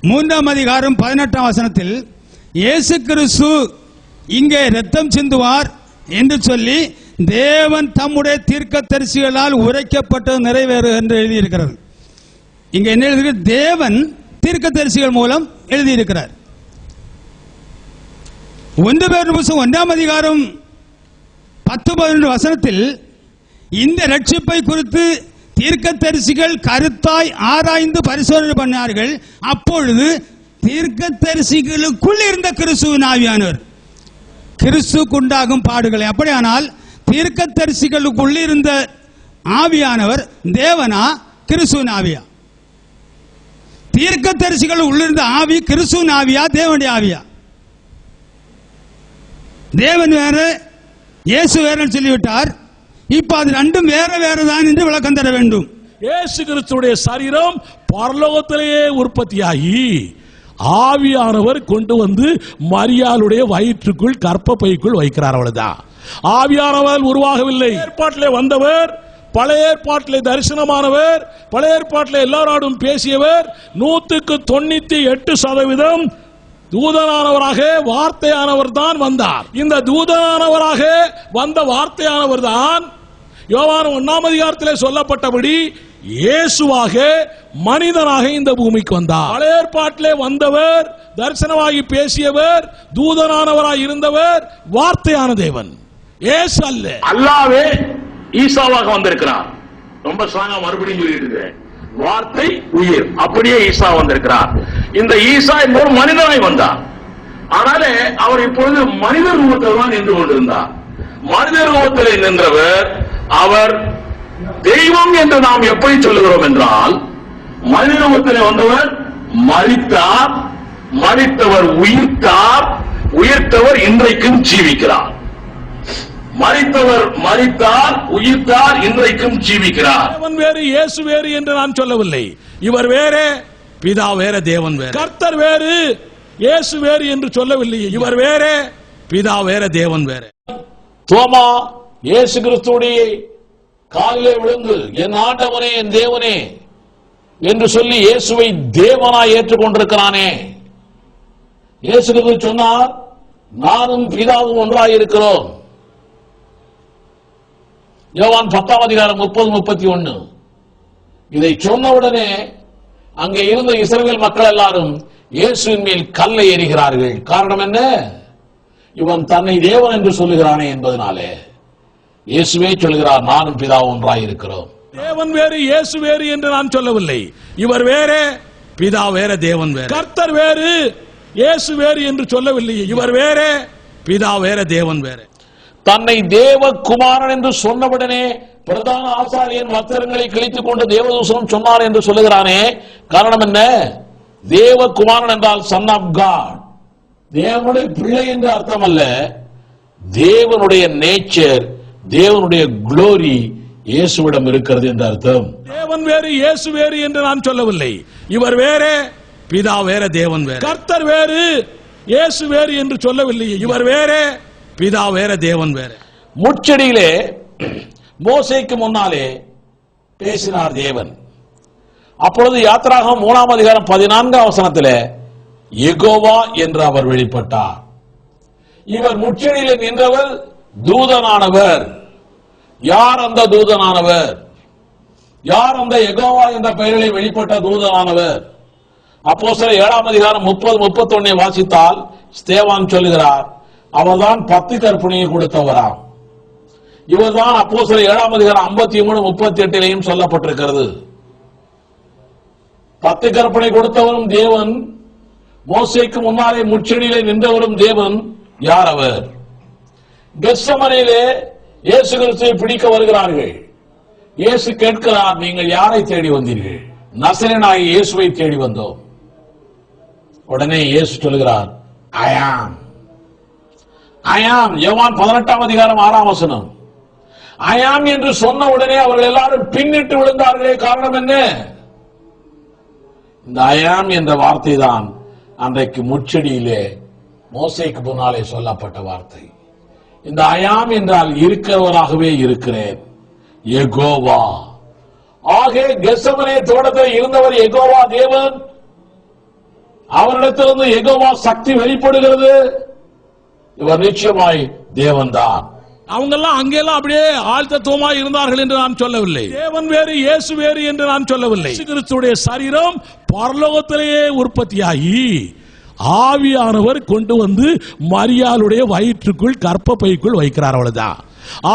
D: 3:18 இயேசு கிறிஸ்து இங்கே ரத்தம் சிந்துவார் என்று சொல்லி தேவன் தம்முடைய தீர்க்கதரிசிகளால் உரைக்கப்பட்டது நிறைவேறு என்று எழுதியிருக்கிறது. இங்க என்ன எழுதி? தேவன் தீர்க்கதரிசிகள் மூலம் எழுதியிருக்கிறார். 1 பேதுரு 1:10-11 இந்த ரட்சிப்பை குறித்து தீர்க்கதரிசிகள் கருத்தாய் ஆராய்ந்து பரிசோதனை பண்ணார்கள். அப்பொழுது தீர்க்கதரிசிகளுக்குள் இருந்த கிறிஸ்துவின் ஆவியானவர் கிறிஸ்துவுக்கு உண்டாகும் பாடுகளை. அப்படியானால் தீர்க்கதரிசிகளுக்குள் இருந்த ஆவியானவர் தேவனா, கிறிஸ்துவின் ஆவியா? தீர்க்கதரிசிகள் உள்ளிருந்த ஆவி கிறிஸ்துவின் ஆவியா, தேவனுடைய ஆவியா? தேவன் வேற, இயேசு வேறன்னு சொல்லிவிட்டார். இப்ப அது ரெண்டும் வேற வேறதான் என்று விளக்கம் தர வேண்டும்.
A: இயேசு கிறிஸ்துடைய சரீரம் பரலோகத்திலேயே உற்பத்தியாகி ஆவியானவர் கொண்டு வந்து மரியாளுடைய வயிற்றுக்குள், கற்பப்பைக்குள் வைக்கிறார். அவ்வளவுதான். ஆவியானவர் உருவாகவில்லை. ஏற்பாட்டிலே வந்தவர், பழைய ஏற்பாட்டிலே தரிசனமானவர், பழைய ஏற்பாட்டிலே எல்லாரோடும் பேசியவர், 198% தூதனானவராக வார்த்தையானவர் தான் வந்தார். இந்த தூதனானவராக வந்த வார்த்தையானவர் தான் யோவான் 1 சொல்லப்பட்டபடி இயேசுவாக மனிதனாக இந்த பூமிக்கு வந்தார். பழைய ஏற்பாட்டிலே வந்தவர், தரிசனமாகி பேசியவர், தூதனானவராக இருந்தவர், வார்த்தையான தேவன், இயேசு அல்ல.
C: அல்லாவே ஈசாவாக வந்திருக்கிறார். ரொம்ப ஸ்ட்ராங்கா மறுபடியும் சொல்லிட்டு இருக்கிறேன். வார்த்தை உயிர், அப்படியே ஈசா வந்திருக்கிறார். இந்த ஈசா என்பவர் மனிதனாய் வந்தார். ஆனாலே அவர் இப்பொழுது மனித ரூபத்தில் தான் நின்று கொண்டிருந்தார். மனித ரூபத்தில் நின்றவர் அவர் தெய்வம் என்று நாம் எப்படி சொல்லுகிறோம் என்றால், மனித ரூபத்தில் வந்தவர் மரித்தார், மரித்தவர் உயிர்த்தார், உயிர்த்தவர் இன்றைக்கும் ஜீவிக்கிறார். மரித்தவர் மரித்தார், உயிர்த்தார், இன்றைக்கும் ஜீவிக்கிறார்.
A: தேவன் வேறு, இயேசு வேறு என்று நான் சொல்லவில்லை. இவர் வேறே, பிதா வேற, தேவன் வேற. கர்த்தர் வேறு, இயேசு வேறு என்று சொல்லவில்லை. இவர் வேறே, பிதா வேற, தேவன் வேற.
F: தோமா இயேசு கிறிஸ்துவுடைய காலிலே விழுந்து என் ஆண்டவனே என் தேவனே என்று சொல்லி இயேசுவை தேவனாய் ஏற்றுக்கொண்டிருக்கிறானே. இயேசு கிறிஸ்து சொன்னார், நானும் பிதாவும் ஒன்றாயிருக்கிறோம். யோவான் 10:30-31. இதை சொன்னவுடனே அங்கே இருந்த இஸ்ரவேல் மக்கள் எல்லாரும் இயேசுவின் மேல் கல்லை எறிகிறார்கள். காரணம் என்ன? இவன் தன்னை தேவன் என்று சொல்லுகிறானே என்பதனாலே. இயேசுவே சொல்கிறார், நானும் பிதாவும் ஒன்றாயிருக்கிறோம்.
A: தேவன் வேறு இயேசு வேறு என்று நான் சொல்லவில்லை. இவர் வேறு, பிதா வேறு, தேவன் வேறு. கர்த்தர் வேறு இயேசு வேறு என்று சொல்லவில்லை. இவர் வேறு, பிதா வேறு, தேவன் வேறு.
F: தன்னை தேவகுமாரன் என்று சொன்னவுடனே பிரதான ஆசாரியன் வஸ்திரங்களை கிழித்துக் கொண்டு தேவதூஷணம் சொன்னார் என்று சொல்லுகிறானே. காரணம் என்ன? தேவகுமாரன் என்றால் சன் ஆஃப் காட், தேவனுடைய பிள்ளை என்று அர்த்தம் அல்ல. தேவனுடைய நேச்சர், தேவனுடைய குளோரி இயேசுவிடம் இருக்கிறது என்று அர்த்தம்.
A: தேவன் வேறு இயேசு வேறு என்று நான் சொல்லவில்லை. இவர் வேறு, பிதா வேறு, தேவன் வேறு. கர்த்தர் வேறு இயேசு வேறு என்று சொல்லவில்லை. இவர் வேறு, பிதா வேறு, தேவன் வேறு.
F: முட்செடியிலே மோசேக்கு முன்னாலே பேசினார் தேவன். அப்பொழுது யாத்திராகமம் 3:14 யெகோவா என்று அவர் வெளிப்பட்டார். இவர் முட்செடியிலே நின்றவர் தூதனானவர். யார் அந்த தூதனானவர்? யார் அந்த யெகோவா என்ற பெயரிலே வெளிப்பட்ட தூதனானவர்? அப்போஸ்தலர் 7:30-31 வாசித்தால் ஸ்தேவான் சொல்லுகிறார், அவர்தான் 10 கற்பனையை கொடுத்தவராம். இவர்தான் அப்போஸ்தலர் 7:53-38 சொல்லப்பட்டிருக்கிறது. 10 கற்பனை கொடுத்தவரும் தேவன், மோசேக்கு முன்னாலே முச்செடியிலே நின்றவரும் தேவன். யார் அவர்? கெத்செமனேயிலே இயேசு கிறிஸ்துவை பிடிக்க வருகிறார்கள். இயேசு கேட்கிறார், நீங்கள் யாரை தேடி வந்தீர்கள்? நசரேயனாகிய இயேசுவை தேடி வந்தோம். உடனே இயேசு சொல்லுகிறார், ஐ ஆம். ஐ ஆம். யோவான் 18:6 ஐ ஆம் என்று சொன்ன உடனே அவர்கள் எல்லாரும் பின்னிட்டு விழுந்தார்களே. காரணம் என்ன? இந்த ஐ ஆம் என்ற வார்த்தை தான் அன்றைக்கு முச்செடியிலே மோசேக்கு முன்னாலே சொல்லப்பட்ட வார்த்தை. இந்த ஐ ஆம் என்றால் இருக்கிறவராகவே இருக்கிறேன், யெகோவா. ஆக கெத்செமனே தோட்டத்தில் இருந்தவர் யெகோவா தேவன். அவரிடத்திலிருந்து யெகோவா சக்தி வெளிப்படுகிறது. இவர் நிச்சயமாய் தேவன் தான்.
A: அவங்க எல்லாம் அங்கெல்லாம் அப்படியே ஆழ்த்தத்துவமா இருந்தார்கள் என்று நான் சொல்லவில்லை. தேவன் வேறு இயேசு வேறு என்று நான் சொல்லவில்லை. கிறிஸ்துவுடைய சரீரம் பரலோகத்திலேயே உற்பத்தியாகி ஆவியானவர் கொண்டு வந்து மரியாளுடைய வயிற்றுக்குள் கர்ப்பப்பைக்குள் வைக்கிறார். அவ்வளவுதான்.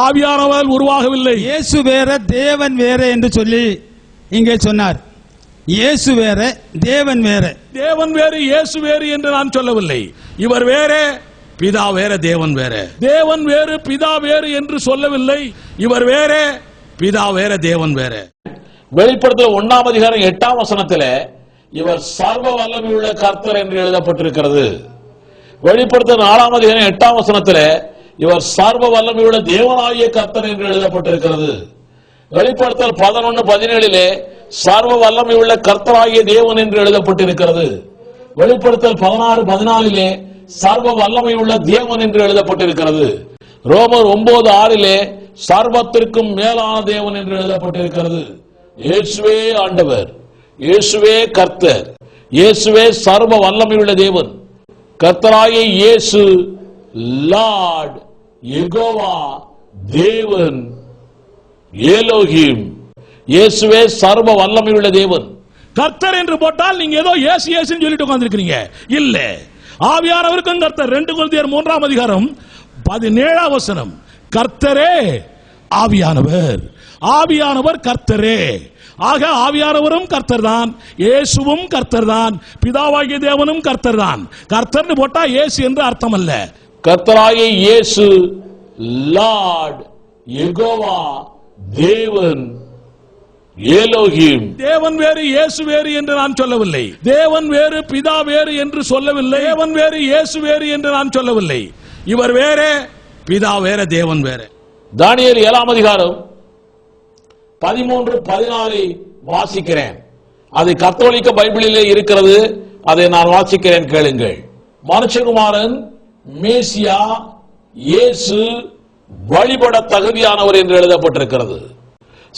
A: ஆவியானவர் உருவாகவில்லை.
D: இயேசு வேற தேவன் வேற என்று சொல்லி இங்கே சொன்னார். இயேசு வேற தேவன் வேற.
A: தேவன் வேறு இயேசு வேறு என்று நான் சொல்லவில்லை. இவர் வேறு, பிதா வேறு, தேவன் வேறு. தேவன் வேறு, பிதா வேறு என்று சொல்லவில்லை. இவர் வேறு, பிதா வேறு, தேவன் வேறு.
F: வெளிப்படுத்தல் 1:8 இவர் சர்வ வல்லமையுள்ள கர்த்தர் என்று எழுதப்பட்டிருக்கிறது. வெளிப்படுத்தல் 4:8 இவர் சர்வ வல்லமையுள்ள தேவனாகிய கர்த்தர் என்று எழுதப்பட்டிருக்கிறது. வெளிப்படுத்தல் 11:17 சர்வ வல்லமையுள்ள கர்த்தராகிய தேவன் என்று எழுதப்பட்டிருக்கிறது. வெளிப்படுத்தல் 16:14 சர்வ வல்லமையுள்ள தேவன் என்று எழுதப்பட்டிருக்கிறது. ரோமர் 9:6 சர்வத்திற்கும் மேலான தேவன் என்று எழுதப்பட்டிருக்கிறது. இயேசுவே ஆண்டவர், இயேசுவே கர்த்தர், இயேசுவே சர்வ வல்லமையுள்ள தேவன். கர்த்தராகிய இயேசு லார்ட், யெகோவா தேவன், எலோஹிம். இயேசுவே சர்வ வல்லமையுள்ள தேவன்.
A: கர்த்தர் என்று போட்டால் நீங்க ஏதோ இயேசு இயேசுன்னு சொல்லிட்டு உட்கார்ந்திருக்கீங்க. இல்ல, ஆவியானவருக்கும் கர்த்தர். 2 கொரிந்தியர் 3:17 கர்த்தரே ஆவியானவர், ஆவியானவர் கர்த்தரே. ஆக ஆவியானவரும் கர்த்தர் தான், இயேசுவும் கர்த்தர் தான், பிதாவாகிய தேவனும் கர்த்தர் தான். கர்த்தர்னு போட்டா இயேசு என்று அர்த்தம் அல்ல.
F: கர்த்தராகிய இயேசு லார்ட், யெகோவா தேவன், எலோஹிம்.
A: தேவன் வேறு இயேசு வேறு என்று நான் சொல்லவில்லை. தேவன் வேறு பிதா வேறு என்று சொல்லவில்லை. தேவன் வேறு இயேசு வேறு என்று நான் சொல்லவில்லை. இவர் வேறு, பிதா வேறு, தேவன் வேறு.
F: தானியேல் 7:13-14 வாசிக்கிறேன். அது கத்தோலிக்க பைபிளிலே இருக்கிறது. அதை நான் வாசிக்கிறேன், கேளுங்கள். மனுஷகுமாரன் மேசியா இயேசு வழிபட தகுதியானவர் என்று எழுதப்பட்டிருக்கிறது.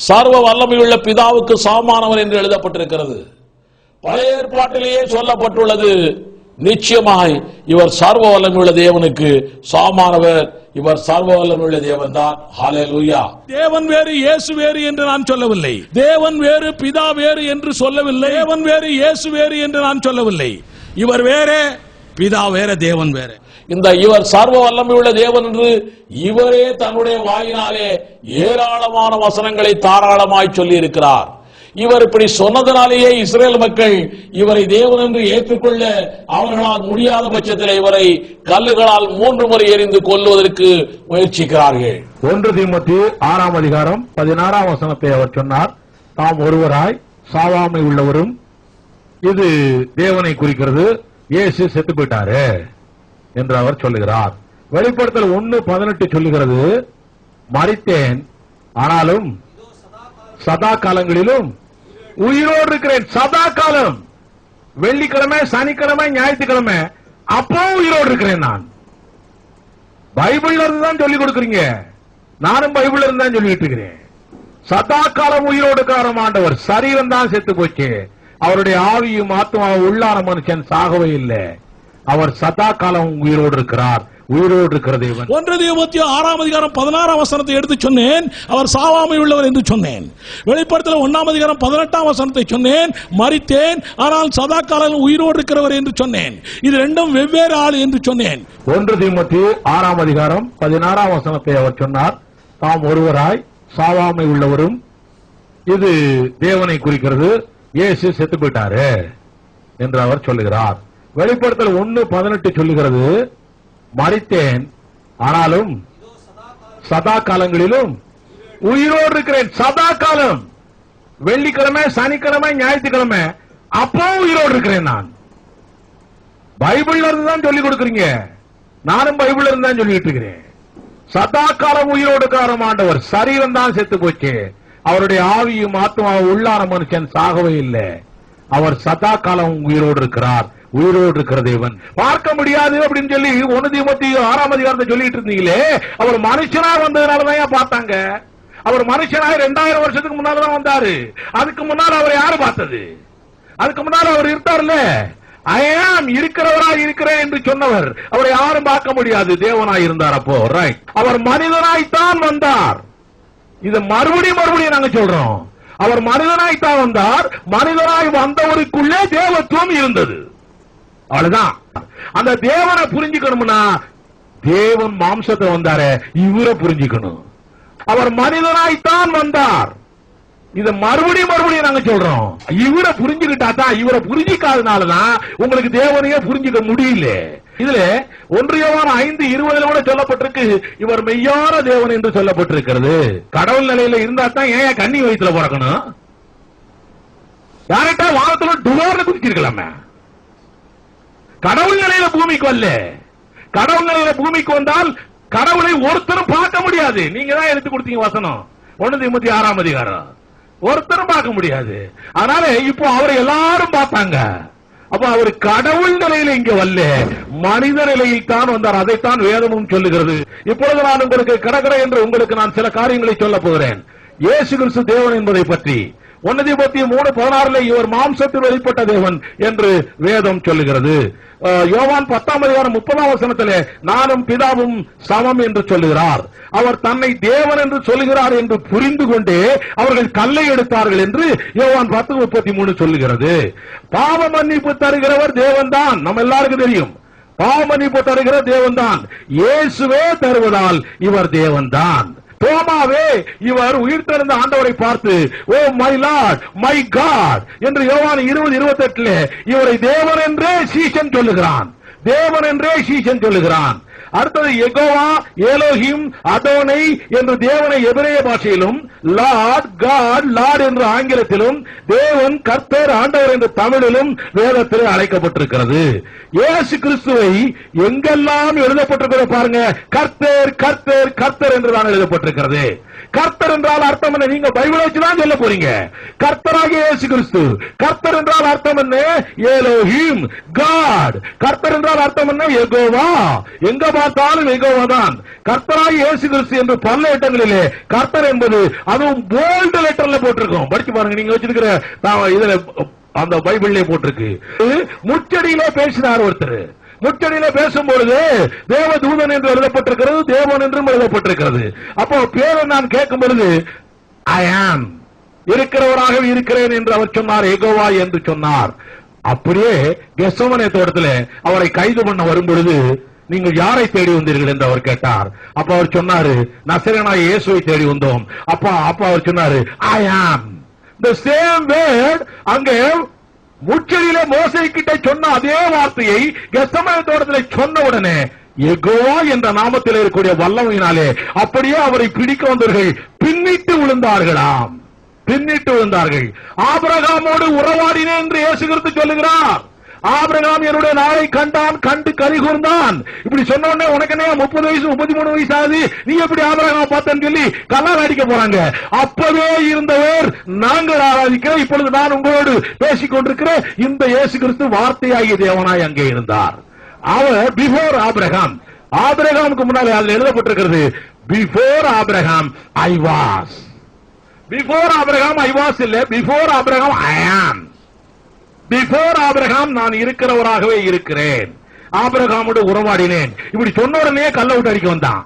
F: சர்வ வல்லமையுள்ள பிதாவுக்கு சமமானவர் என்று எழுதப்பட்டிருக்கிறது. பழைய ஏற்பாட்டிலேயே சொல்லப்பட்டுள்ளது, நிச்சயமாய் இவர் சர்வ வல்லமையுள்ள தேவனுக்கு சமமானவர், இவர் சர்வ வல்லமையுள்ள தேவன் தான். ஹல்லேலூயா.
A: தேவன் வேறு இயேசு வேறு என்று நான் சொல்லவில்லை. தேவன் வேறு பிதா வேறு என்று சொல்லவில்லை. தேவன் வேறு இயேசு வேறு என்று நான் சொல்லவில்லை. இவர் வேறே, பிதா வேற, தேவன் வேற.
F: இந்த இவர் சர்வ வல்லமையுள்ள தேவன் என்று இவரே தன்னுடைய வாயினாலே ஏராளமான வசனங்களை தாராளமாய் சொல்லி இருக்கிறார். இவர் இப்படி சொன்னதனாலேயே இஸ்ரேல் மக்கள் இவரை தேவன் என்று ஏற்றுக்கொள்ள அவர்களால் முடியாத பட்சத்தில் இவரை கல்லுகளால் 3 முறை எறிந்து கொல்லுவதற்கு முயற்சிக்கிறார்கள்.
C: 1 தீமோத்தேயு 6ஆம் அதிகாரம் 16ஆம் வசனத்தை அவர் சொன்னார். தாம் ஒருவராய் சாவாமை உள்ளவரும், இது தேவனை குறிக்கிறது, இயேசு செத்து போயிட்டாரு என்று அவர் சொல்லுகிறார். வெளிப்படுத்தல் 1:18 சொல்லுகிறது, மரித்தேன் ஆனாலும் சதா காலங்களிலும் உயிரோடு இருக்கிறேன். சதா காலம், வெள்ளிக்கிழமை, சனிக்கிழமை, ஞாயிற்றுக்கிழமை, அப்போ உயிரோடு இருக்கிறேன் நான். பைபிள்ல இருந்து தான் சொல்லிக் கொடுக்குறீங்க, நானும் பைபிள்ல இருந்து தான் சொல்லிட்டு இருக்கிறேன். சதா காலம் உயிரோடு இருக்கிற ஆண்டவர். சரீரம் தான் செத்து போச்சு, அவருடைய ஆவியும் ஆத்மாவும் உள்ளான மனுஷன் சாகவே இல்லை. அவர் சதா காலம் உயிரோடு இருக்கிறார், உயிரோடு இருக்கிற தேவன்.
A: 1 தீமோத்தேயு 6ஆம் அதிகாரம் 16ஆம் வசனத்தை எடுத்து சொன்னேன், அவர் சாவாமை உள்ளவர் என்று சொன்னேன். வெளிப்படுத்தல் 1ஆம் அதிகாரம் 18ஆம் வசனத்தை சொன்னேன், மரித்தேன் ஆனால் சதா காலம் உயிரோடு இருக்கிறவர் என்று சொன்னேன். இது ரெண்டும் வெவ்வேறு ஆள் என்று சொன்னேன்.
C: 1 தீமோத்தேயு 6ஆம் அதிகாரம் 16ஆம் வசனத்தை அவர் சொன்னார். தாம் ஒருவராய் சாவாமை உள்ளவரும், இது தேவனை குறிக்கிறது, இயேசு செத்து போயிட்டாரு என்று அவர் சொல்லுகிறார். வெளிப்படுத்தல் 1:18 சொல்லுகிறது, மரித்தேன் ஆனாலும் சதா காலங்களிலும் உயிரோடு இருக்கிறேன். சதா காலம், வெள்ளிக்கிழமை, சனிக்கிழமை, ஞாயிற்றுக்கிழமை, அப்போ உயிரோடு இருக்கிறேன் நான். பைபிள்ல இருந்து தான் சொல்லிக் கொடுக்குறீங்க, நானும் பைபிள்ல இருந்து தான் சொல்லிட்டு இருக்கிறேன். சதா காலம் உயிரோடு இருக்கிற ஆண்டவர். சரீரம் தான் செத்து போச்சு, அவருடைய ஆவியும் ஆத்மாவும் உள்ளான மனுஷன் சாகவே இல்லை. அவர் சதா காலம் உயிரோடு இருக்கிறார், உயிரோடு இருக்கிற தேவன். பார்க்க முடியாது அப்படின்னு சொல்லி 1 தீமோத்தேயு 6ஆம் அதிகாரத்தை சொல்லிட்டு இருந்தீங்களே, அவர் மனுஷனா வந்ததுனாலதான் பார்த்தாங்க. அவர் மனுஷனாக 2000 வருஷத்துக்கு முன்னாலதான் வந்தாரு. அதுக்கு முன்னால அவர் யாரு பார்த்தது? அதுக்கு முன்னால அவர் இருக்காருல்ல, ஐ ஆம் இருக்கிறவராய் இருக்கிறேன் என்று சொன்னவர், அவரை யாரும் பார்க்க முடியாது, தேவனாய் இருந்தார். அப்போ ரைட், அவர் மனிதனாய்த்தான் வந்தார். இது மறுபடியும் நாங்க சொல்றோம், அவர் மனிதனாய்த்தான் வந்தார். மனிதனாய் வந்தவருக்குள்ளே தேவத்துவம் இருந்தது. அவ்வளவுதான். அந்த தேவனை புரிஞ்சுக்கணும்னா தேவன் மாம்சத்தை வந்தார, இவரை புரிஞ்சுக்கணும். அவர் மனிதனாய்த்தான் வந்தார். இத மறுபடியும் நாங்க சொல்றோம். இவரை புரிஞ்சுக்கிட்டா தான், இவரை புரிஞ்சிக்காதனாலதான் உங்களுக்கு தேவனையே புரிஞ்சுக்க முடியல. இதுல 1 யோவான் 5:20 சொல்லப்பட்டிருக்கு, இவர் மெய்யான தேவன் என்று சொல்லப்பட்டிருக்கிறது. கடவுள் நிலையில இருந்தா தான் ஏன் கன்னி வயிற்றுல பிறக்கணும்? யார்கிட்ட வானத்துல டுவார்ல குதிச்சிருக்கலாமே. கடவுள் நிலையில பூமிக்கு வரல. கடவுள் நிலையில பூமிக்கு வந்தால் கடவுளை ஒருத்தரும் பார்க்க முடியாது. நீங்க தான் எடுத்து கொடுத்தீங்க வசனம் 1 தீமோத்தேயு 6ஆம் அதிகாரம். ஒருத்தரும் பார்க்க முடியாது. அதனால இப்போ அவரை எல்லாரும் பார்த்தாங்க. அப்ப அவர் கடவுள் நிலையில இங்க வரல, மனித நிலையில் தான் வந்தார். அதைத்தான் வேதமும் சொல்லுகிறது. இப்பொழுது நான் உங்களுக்கு கடற்கரை என்று உங்களுக்கு நான் சில காரியங்களை சொல்ல போகிறேன். இயேசு கிறிஸ்து தேவன் என்பதை பற்றி 1 தீமோத்தேயு 3:16 இவர் மாம்சத்தில் வெளிப்பட்ட தேவன் என்று வேதம் சொல்லுகிறது. யோவான் 10ஆம் அதிகாரம் 30ஆம் வசனத்திலே நானும் பிதாவும் சமம் என்று சொல்லுகிறார். அவர் தன்னை தேவன் என்று சொல்லுகிறார் என்று புரிந்து கொண்டே அவர்கள் கல்லை எடுத்தார்கள் என்று யோவான் 10:33 சொல்லுகிறது. பாவ மன்னிப்பு தருகிறவர் தேவன் தான், நம்ம எல்லாருக்கும் தெரியும். பாவ மன்னிப்பு தருகிற தேவன் தான். இயேசுவே தருவதால் இவர் தேவன் தான். தோமாவே இவர் உயிர்த்தெழுந்த ஆண்டவரை பார்த்து, oh my Lord my God என்று யோவான் 20:28 இவரை தேவன் என்றே சீஷன் சொல்லுகிறான். தேவன் என்றே சீஷன் சொல்லுகிறான். அடுத்தது யெகோவா, எலோஹிம், அதோனை என்று தேவனை எபிரேய பாஷையிலும், லார்ட், காட், லார்ட் என்று ஆங்கிலத்திலும், தேவன், கர்த்தர், ஆண்டவர் என்று தமிழிலும் வேதத்தில் அழைக்கப்பட்டிருக்கிறது. இயேசு கிறிஸ்துவை எங்கெல்லாம் எழுதப்பட்டிருக்கிறது பாருங்க, கர்த்தர் கர்த்தர் கர்த்தர் என்றுதான் எழுதப்பட்டிருக்கிறது. கர்த்தர் என்றால் அர்த்தம் என்ன? நீங்க பைபிளை வச்சுதான் சொல்ல போறீங்க. கர்த்தராகிய இயேசு கிறிஸ்து. கர்த்தர் என்றால் அர்த்தம் என்ன? Elohim, God. கர்த்தர் என்றால் அர்த்தம் என்ன? யெகோவா. எங்க பார்த்தாலும் யெகோவா தான். கர்த்தராய் இயேசு கிறிஸ்து என்று பல இடங்களிலே கர்த்தர் என்பது அதுவும் போல்ட் லெட்டர்ல போட்டிருக்கோம். படிச்சு பாருங்க, நீங்க வச்சிருக்கிற இதுல அந்த பைபிள்ல போட்டிருக்கு. முச்சடியிலே பேசினார் ஒருத்தர். முச்சடியில பேசும்பொழுது தேவதூதன் என்று எழுதப்பட்டிருக்கிறது, தேவன் என்றும் எழுதப்பட்டிருக்கிறது. அப்போ பேரை நான் கேட்கும் பொழுது ஐ ஆம், இருக்கிறவராக இருக்கிறேன் என்று அவர் சொன்னார், யெகோவா என்று சொன்னார். அப்படியே கெத்செமனே தோட்டத்தில் அவரை கைது பண்ண வரும் பொழுது நீங்கள் யாரை தேடி வந்தீர்கள் என்று அவர் கேட்டார். அப்ப அவர் சொன்னாரு, நசரேயனாகிய இயேசுவை தேடி வந்தோம். அப்ப அவர் சொன்னாரு ஐ ஆம். the same word அங்கே முச்சடியிலே மோசே கிட்ட சொன்ன அதே வார்த்தையை கெத்செமனே தோட்டத்தில் சொன்ன உடனே யெகோவா என்ற நாமத்தில் இருக்கக்கூடிய வல்லமையினாலே அப்படியே அவரை பிடிக்க வந்தவர்கள் பின்னிட்டு விழுந்தார்களாம். பின்னிட்டு விழுந்தார்கள். ஆபிரகாமோடு உறவாடினேன் என்று இயேசு கிறிஸ்து சொல்லுகிறார். ஆபிரகாம் என்னுடைய நாளை கண்டான், கண்டு கரி கூர்ந்தான். இப்படி சொன்ன உடனே உனக்கு என்ன 30 வயசு 33 வயசு ஆகுது, நீ எப்படி ஆபிரகாம் பார்த்தேன்னு சொல்லி கல்லால் அடிக்க போறாங்க. அப்பவே இருந்தவர் நாங்கள் ஆராதிக்கிறோம். இப்பொழுது நான் உங்களோடு பேசிக் கொண்டிருக்கிற இந்த இயேசு கிறிஸ்து வார்த்தையாகிய தேவனாய் அங்கே இருந்தார். அவர் பிஃபோர் ஆபிரகாம், ஆபிரகாமுக்கு முன்னாலே அதில் எழுதப்பட்டிருக்கிறது before Abraham I was. Before Abraham I was இல்ல, பிஃபோர் ஆபிரகாம் ஐ ஆம். பிஃபோர் ஆபிரகாம் நான் இருக்கிறவராகவே இருக்கிறேன், ஆபிரகாமோடு உறவாடினேன். இப்படி சொன்ன உடனே கல்ல விட்டு அடிக்க வந்தான்.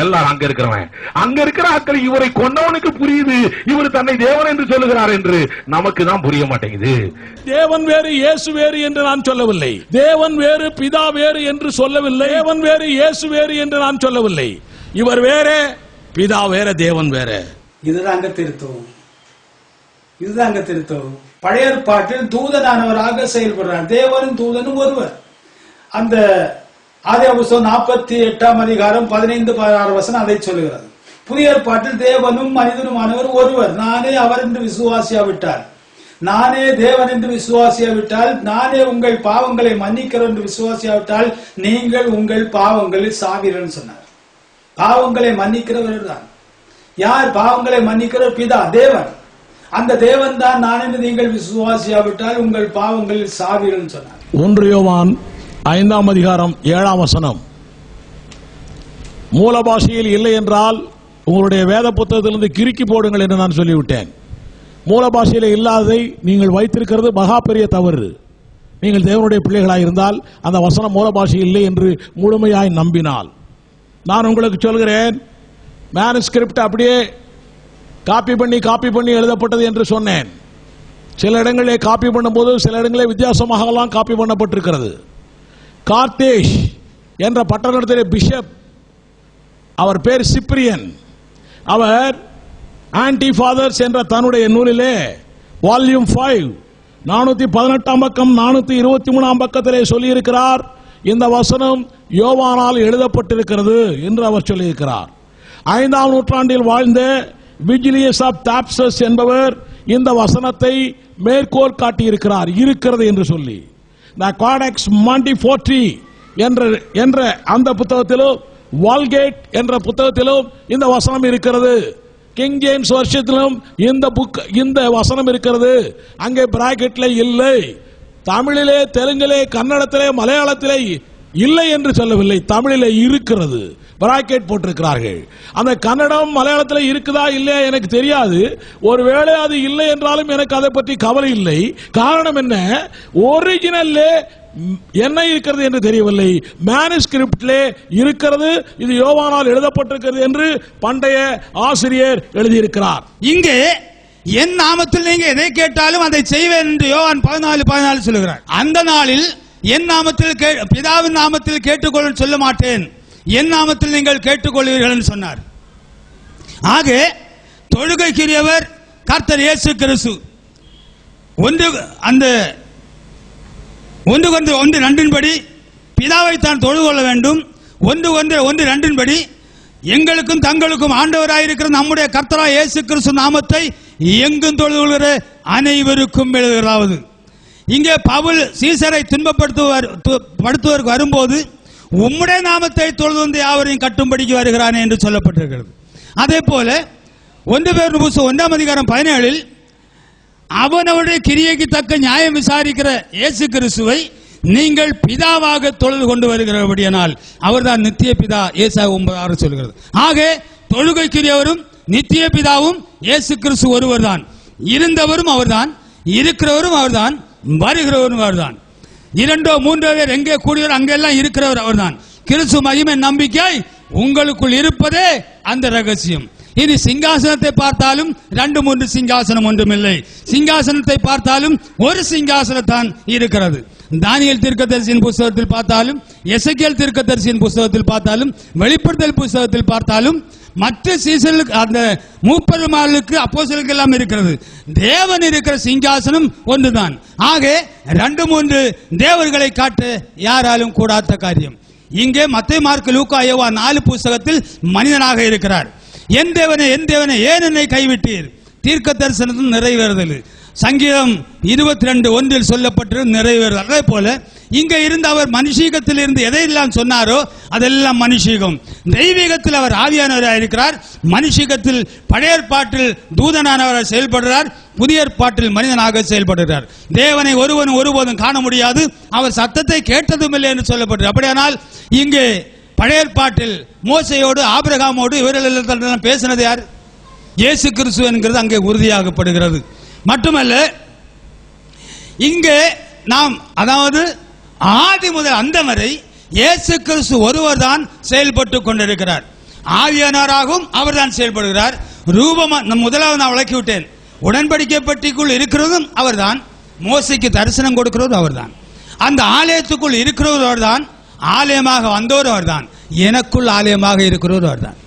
C: எல்லாரும் அங்க இருக்கிறவன், அங்க இருக்கிற ஆட்கள் இவரை கொண்டவனுக்கு புரியுது இவர் தன்னை தேவன் என்று சொல்லுகிறார் என்று, நமக்கு தான் புரிய மாட்டேங்குது.
A: தேவன் வேறு இயேசு வேறு என்று நான் சொல்லவில்லை. தேவன் வேறு பிதா வேறு என்று சொல்லவில்லை. தேவன் வேறு இயேசு வேறு என்று நான் சொல்லவில்லை. இவர் வேற, பிதா வேற, தேவன் வேற.
B: இதுதாங்க திருத்தம். இதுதாங்க திருத்தம். பழைய ஏற்பாட்டில் தூதனானவராக செயல்படுறார். தேவனும் தூதனும் ஒருவர். அந்த ஆதியாகமம் 48ஆம் அதிகாரம் 15-16 வசனம் அதை சொல்லுகிறது. புதிய ஏற்பாட்டில் தேவனும் மனிதனுமானவர் ஒருவர். நானே அவர் என்று விசுவாசியாவிட்டால், நானே தேவன் என்று விசுவாசியாவிட்டால், நானே உங்கள் பாவங்களை மன்னிக்கிறேன் என்று விசுவாசியாவிட்டால் நீங்கள் உங்கள் பாவங்களில் சாவீர்கள் சொன்னார். பாவங்களை மன்னிக்கிறவர் தான். யார் பாவங்களை மன்னிக்கிறவர்? பிதா, தேவன். அந்த தேவன் தான் நான் என்று நீங்கள் விசுவாசியாவிட்டால் உங்கள் பாவங்களில் சாவீர்கள் சொன்னார்.
A: 1 யோவான் 5ஆம் அதிகாரம் 7ஆம் வசனம். மூல பாஷையில் இல்லை என்றால் உங்களுடைய வேத புத்தகத்திலிருந்து கிறுக்கி போடுங்கள் என்று நான் சொல்லிவிட்டேன். மூல பாஷையில் இல்லாததை நீங்கள் வைத்திருக்கிறது மகா பெரிய தவறு. நீங்கள் தேவனுடைய பிள்ளைகளாக இருந்தால் அந்த வசனம் மூல பாஷையில் இல்லை என்று முழுமையாய் நம்பினால், நான் உங்களுக்கு சொல்கிறேன், மேனுஸ்கிரிப்ட் அப்படியே காப்பி பண்ணி எழுதப்பட்டது என்று சொன்னேன். சில இடங்களிலே காப்பி பண்ணும்போது சில இடங்களிலே வித்தியாசமாக காப்பி பண்ணப்பட்டிருக்கிறது. கார்த்தேஷ் என்ற பட்டணத்திலே பிஷப், அவர் பேர் சிப்ரியன், அவர் ஆன்டி ஃபாதர்ஸ் என்ற தன்னுடைய நூலிலே வால்யூம் 5 418ஆம் பக்கம் 423ஆம் பக்கத்திலே சொல்லியிருக்கிறார், இந்த வசனம் யோவானால் எழுதப்பட்டிருக்கிறது என்று அவர் சொல்லியிருக்கிறார். 5ஆம் நூற்றாண்டில் வாழ்ந்த விஜிலியஸ் ஆப் தாப்சஸ் என்பவர் இந்த வசனத்தை மேற்கோள் காட்டியிருக்கிறார், இருக்கிறது என்று சொல்லி. காடெக்ஸ் மாண்டிஃபோர்டி என்ற அந்த புத்தகத்திலும், வால்கேட் என்ற புத்தகத்திலும் இந்த வசனம் இருக்கிறது. கிங் ஜேம்ஸ் வருஷத்திலும் இந்த வசனம் இருக்கிறது. அங்கே பிராக்கெட்ல இல்லை. தமிழிலே, தெலுங்கிலே, கன்னடத்திலே, மலையாளத்திலே இல்லை என்று சொல்லவில்லை, தமிழிலே இருக்கிறது, பிராக்கெட் போட்டிருக்கிறார்கள். அந்த கன்னடம் மலையாளத்தில் இருக்குதா இல்லையா எனக்கு தெரியாது. ஒருவேளை அது இல்லை என்றாலும் எனக்கு அதை பற்றி கவலை இல்லை. காரணம் என்ன? ஒரிஜினல்லே என்ன இருக்கிறது என்று தெரியவில்லை, மேனுஸ்கிரிப்ட்லே இருக்கிறது, இது யோவானால் எழுதப்பட்டிருக்கிறது என்று பண்டைய ஆசிரியர் எழுதியிருக்கிறார்.
D: இங்கே என் நாமத்தில் நீங்க எதை கேட்டாலும் அதை செய்வேன் என்று யோவான் 14:14 சொல்லுகிறார். அந்த நாளில் என் நாமத்தில் பிதாவின் நாமத்தில் கேட்டுக்கொள்ள சொல்ல மாட்டேன், என் நாமத்தில் நீங்கள் கேட்டுக்கொள்வீர்கள் சொன்னார். ஆக தொழுகைக்குரியவர் கர்த்தர் இயேசு கிறிஸ்து. அந்த 1:2 படி பிதாவை தான் தொழுது கொள்ள வேண்டும். 1:2 படி எங்களுக்கும் தங்களுக்கும் ஆண்டவராயிருக்கிற நம்முடைய கர்த்தராய் இயேசு கிறிஸ்து நாமத்தை எங்கும் தொழுது கொள்கிற அனைவருக்கும் எழுதுகிறாவது. இங்கே பவுல் சீசரை துன்பப்படுத்துவதற்கு வரும்போது உம்முடைய நாமத்தை தொழுது வந்து யாவரையும் கட்டும்படிக்கு வருகிறானே என்று சொல்லப்பட்டிருக்கிறது. அதே போல 1 பேதுரு 1ஆம் அதிகாரம் 17 அவனவருடைய கிரியைக்கு தக்க நியாயம் விசாரிக்கிற இயேசு கிறிஸ்துவை நீங்கள் பிதாவாக தொழுது கொண்டு வருகிறபடியானால் அவர்தான் நித்திய பிதா. ஏசாயா 9:6 சொல்கிறது. ஆக தொழுகைக்குரியவரும் நித்திய பிதாவும் இயேசு கிறிஸ்து ஒருவர்தான். இருந்தவரும் அவர்தான், இருக்கிறவரும் அவர்தான், வருகிறவரும் அவர்தான். 2 3 பேர் எங்கே கூடியவர் அங்கெல்லாம் இருக்கிறவர் அவர்தான். கிறிஸ்து மகிமை நம்பிக்கை உங்களுக்குள் இருப்பதே அந்த ரகசியம். இனி சிங்காசனத்தை பார்த்தாலும் 2 3 சிங்காசனம் ஒன்றுமில்லை. சிங்காசனத்தை பார்த்தாலும் ஒரு சிங்காசனத்தான் இருக்கிறது. தானியேல் தீர்க்கதரிசியின் புத்தகத்தில் பார்த்தாலும், எசேக்கியேல் தீர்க்கதரிசியின் புத்தகத்தில் பார்த்தாலும், வெளிப்படுத்தல் புத்தகத்தில் பார்த்தாலும், மற்ற சீசர்களுக்கு அந்த 30 அப்போஸ்தலருக்கு எல்லாம் இருக்கிறது. தேவன் இருக்கிற சிங்காசனம் ஒன்றுதான். ஆக 2 3 தேவர்களை காட்ட யாராலும் கூடாத காரியம். இங்கே மத்தேயு, மார்க்கு, லூக்கா, யோவான் 4 புத்தகத்தில் மனிதனாக இருக்கிறார். என் தேவனே ஏன் என்னை கைவிட்டீர்? தீர்க்க தரிசனத்தில் நிறைவேறுதல். சங்கீதம் 22:1 சொல்லப்பட்டது நிறைவேறுதல். அதே போல இங்கே இருந்து அவர் மனுஷீகத்தில் இருந்து எதையெல்லாம் சொன்னாரோ அதெல்லாம் மனுஷீகம். தெய்வீகத்தில் அவர் ஆவியானவராக இருக்கிறார். மனுஷீகத்தில் பழைய ஏற்பாட்டில் தூதனானவராக செயல்படுகிறார். புதிய ஏற்பாட்டில் மனிதனாக செயல்படுகிறார். தேவனை ஒருபோதும் காண முடியாது, அவர் சத்தத்தை கேட்டதும் இல்லை என்று சொல்லப்பட்டது. அப்படியானால் இங்கே பழைய ஏற்பாட்டில் மோசையோடு ஆபிரகாமோடு இவர்கள் பேசினது யார்? இயேசு கிறிஸ்து என்கிறது அங்கே உறுதியாகப்படுகிறது. மட்டுமல்ல, இங்கே நாம் அதாவது ஆதி முதல் அந்த வரை இயேசு கிறிஸ்து ஒருவர் தான் செயல்பட்டு கொண்டிருக்கிறார். ஆவியானவராகவும் அவர் தான் செயல்படுகிறார். முதலாவது நான் விளக்கிவிட்டேன். உடன்படிக்கை பெட்டிக்குள் இருக்கிறதும் அவர்தான். மோசைக்கு தரிசனம் கொடுக்கிறதும் அவர்தான். அந்த ஆலயத்துக்குள் இருக்கிறவர் அவர்தான். ஆலயமாக வந்தவர் அவர்தான். எனக்குள் ஆலயமாக இருக்கிறவர் அவர்தான்.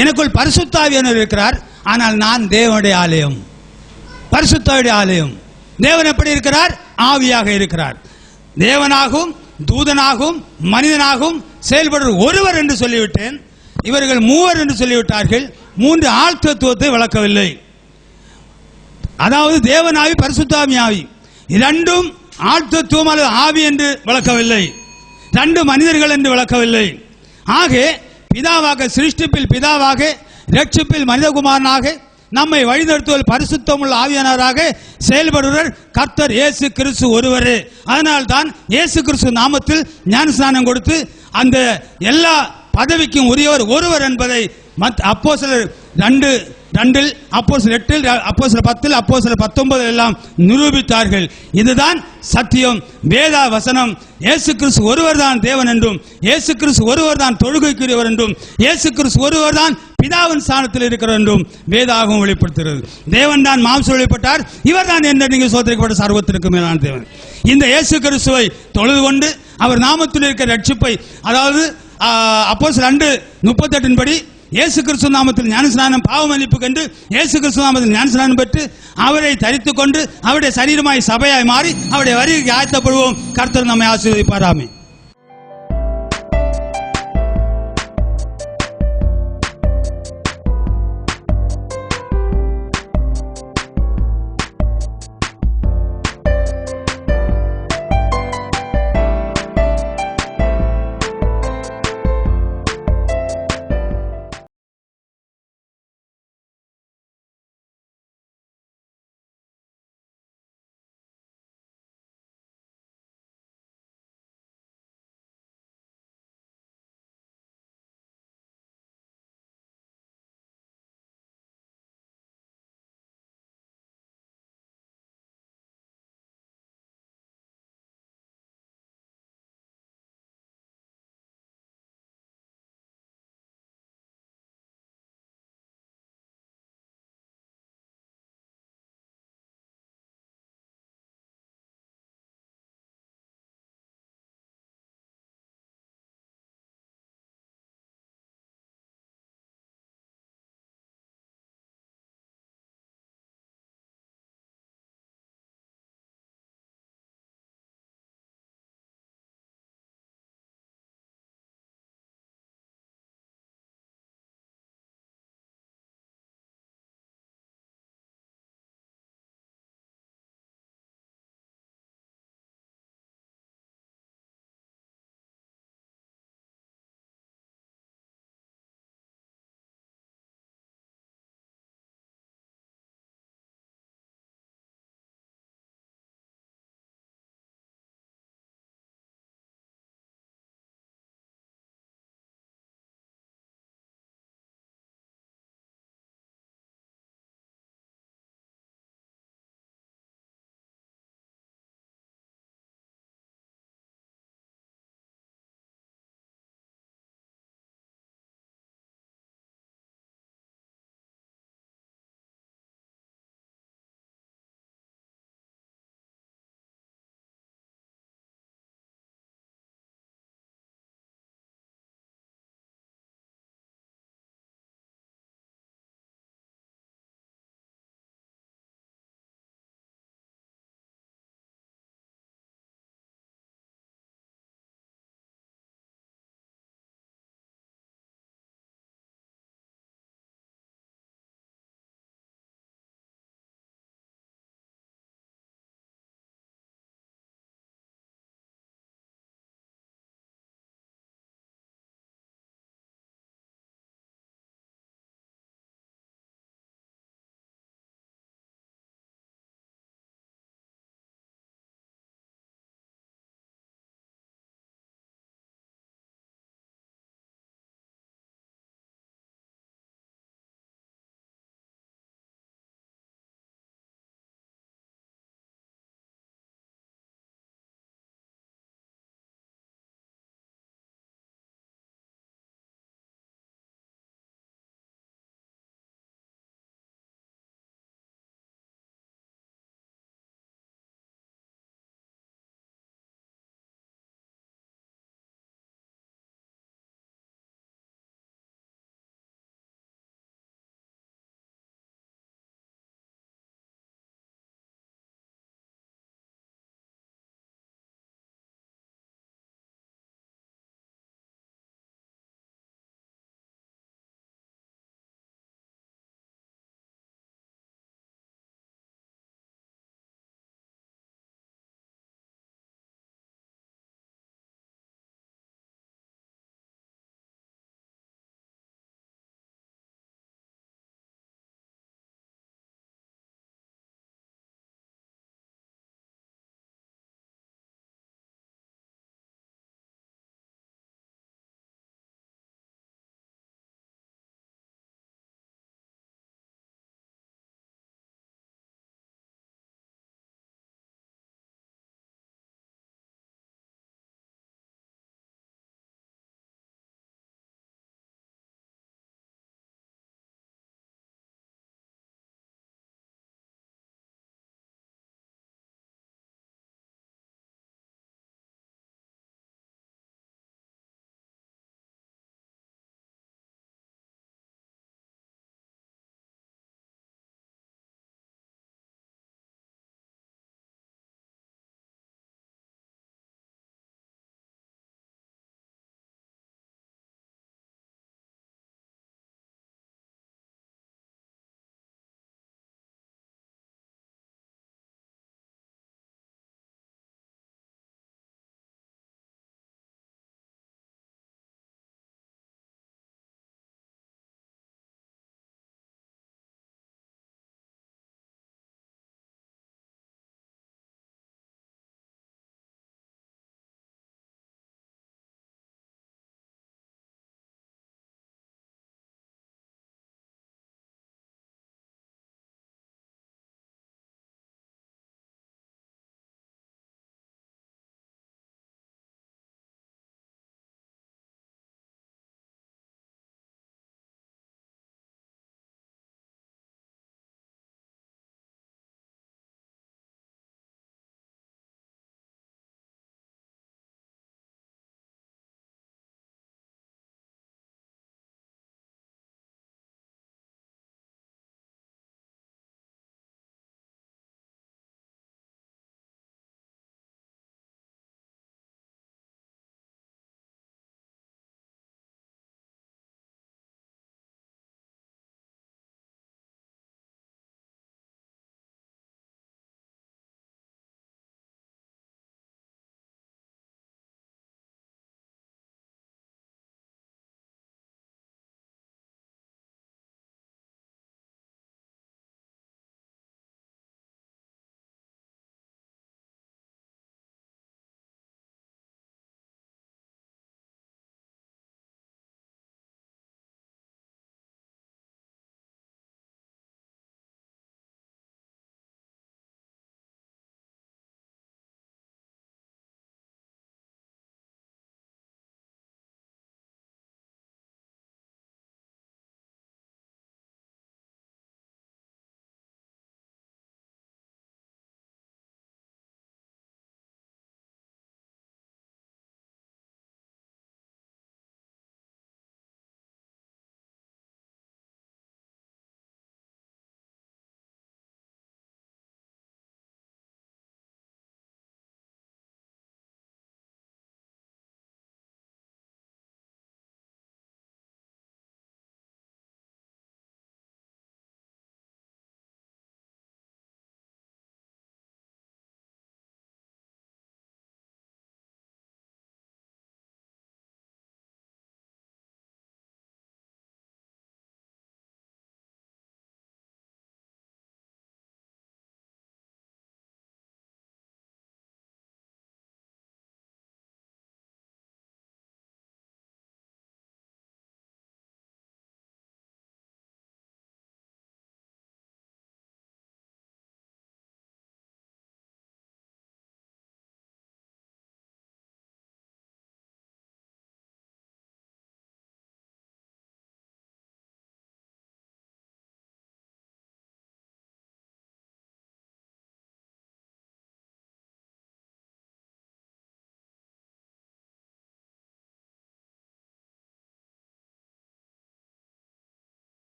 D: எனக்குள் பரிசுத்த ஆவியானவர் இருக்கிறார். ஆனால் நான் தேவனுடைய ஆலயம், பரிசுத்தருடைய ஆலயம். தேவன் எப்படி இருக்கிறார்? ஆவியாக இருக்கிறார். தேவனாகவும் தூதனாகவும் மனிதனாகவும் செயல்படுற ஒருவர் என்று சொல்லிவிட்டேன். இவர்கள் 3 என்று சொல்லிவிட்டார்கள். 3 ஆள் தத்துவத்தை விளக்கவில்லை. அதாவது தேவனாவி, பரிசுத்த ஆவி, இரண்டும் ஆள் தத்துவம் அல்லது ஆவி என்று விளக்கவில்லை. 2 மனிதர்கள் என்று விளக்கவில்லை. ஆக பிதாவாக, சிருஷ்டிப்பில் பிதாவாக, ரட்சிப்பில் மனிதகுமாரனாக, நம்மை வழிநடத்துவதில் பரிசுத்தமுள்ள ஆவியானவராக செயல்படுவர் கர்த்தர் இயேசு கிறிஸ்து ஒருவரே. அதனால் தான் இயேசு கிறிஸ்து நாமத்தில் ஞானஸ்நானம் கொடுத்து அந்த எல்லா பதவிக்கும் உரியவர் ஒருவர் என்பதை அப்போஸ்தலர் 2:2, அப்போஸ்தலர் 8, அப்போஸ்தலர் 10, அப்போஸ்தலர் 19 எல்லாம் நிரூபித்தார்கள். இதுதான் சத்தியம். வேத வசனம் இயேசு கிறிஸ்து ஒருவர் தான் தேவன் என்றும், இயேசு கிறிஸ்து ஒருவர் தான் தொழுகைக்குரியவர் என்றும், இயேசு கிறிஸ்து ஒருவர் தான் பிதாவின் ஸ்தானத்தில் இருக்கிறார் என்றும் வேதாகவும் வெளிப்படுத்துகிறது. தேவன் தான் மாம்சம் வெளிப்பட்டார், இவர் தான் என்று நீங்கள் சோதரிக்கப்பட்ட சர்வத்திற்கு மேலான தேவன். இந்த இயேசு கிறிஸ்துவை தொழுது கொண்டு அவர் நாமத்தில் இருக்கிற ரட்சிப்பை, அதாவது அப்போஸ்தலர் 2:38 படி இயேசு கிறிஸ்து நாமத்தில் ஞானஸ்நானம் பாவ மன்னிப்பு கண்டு இயேசு கிறிஸ்து நாமத்தில் ஞானஸ்நானம் பெற்று அவரை தரித்துக் கொண்டு அவருடைய சரீரமாய் சபையாய் மாறி அவருடைய வருகைக்கு ஆயத்தப்படுவோம். கர்த்தர் நம்மை ஆசீர்வதிப்பாராமே.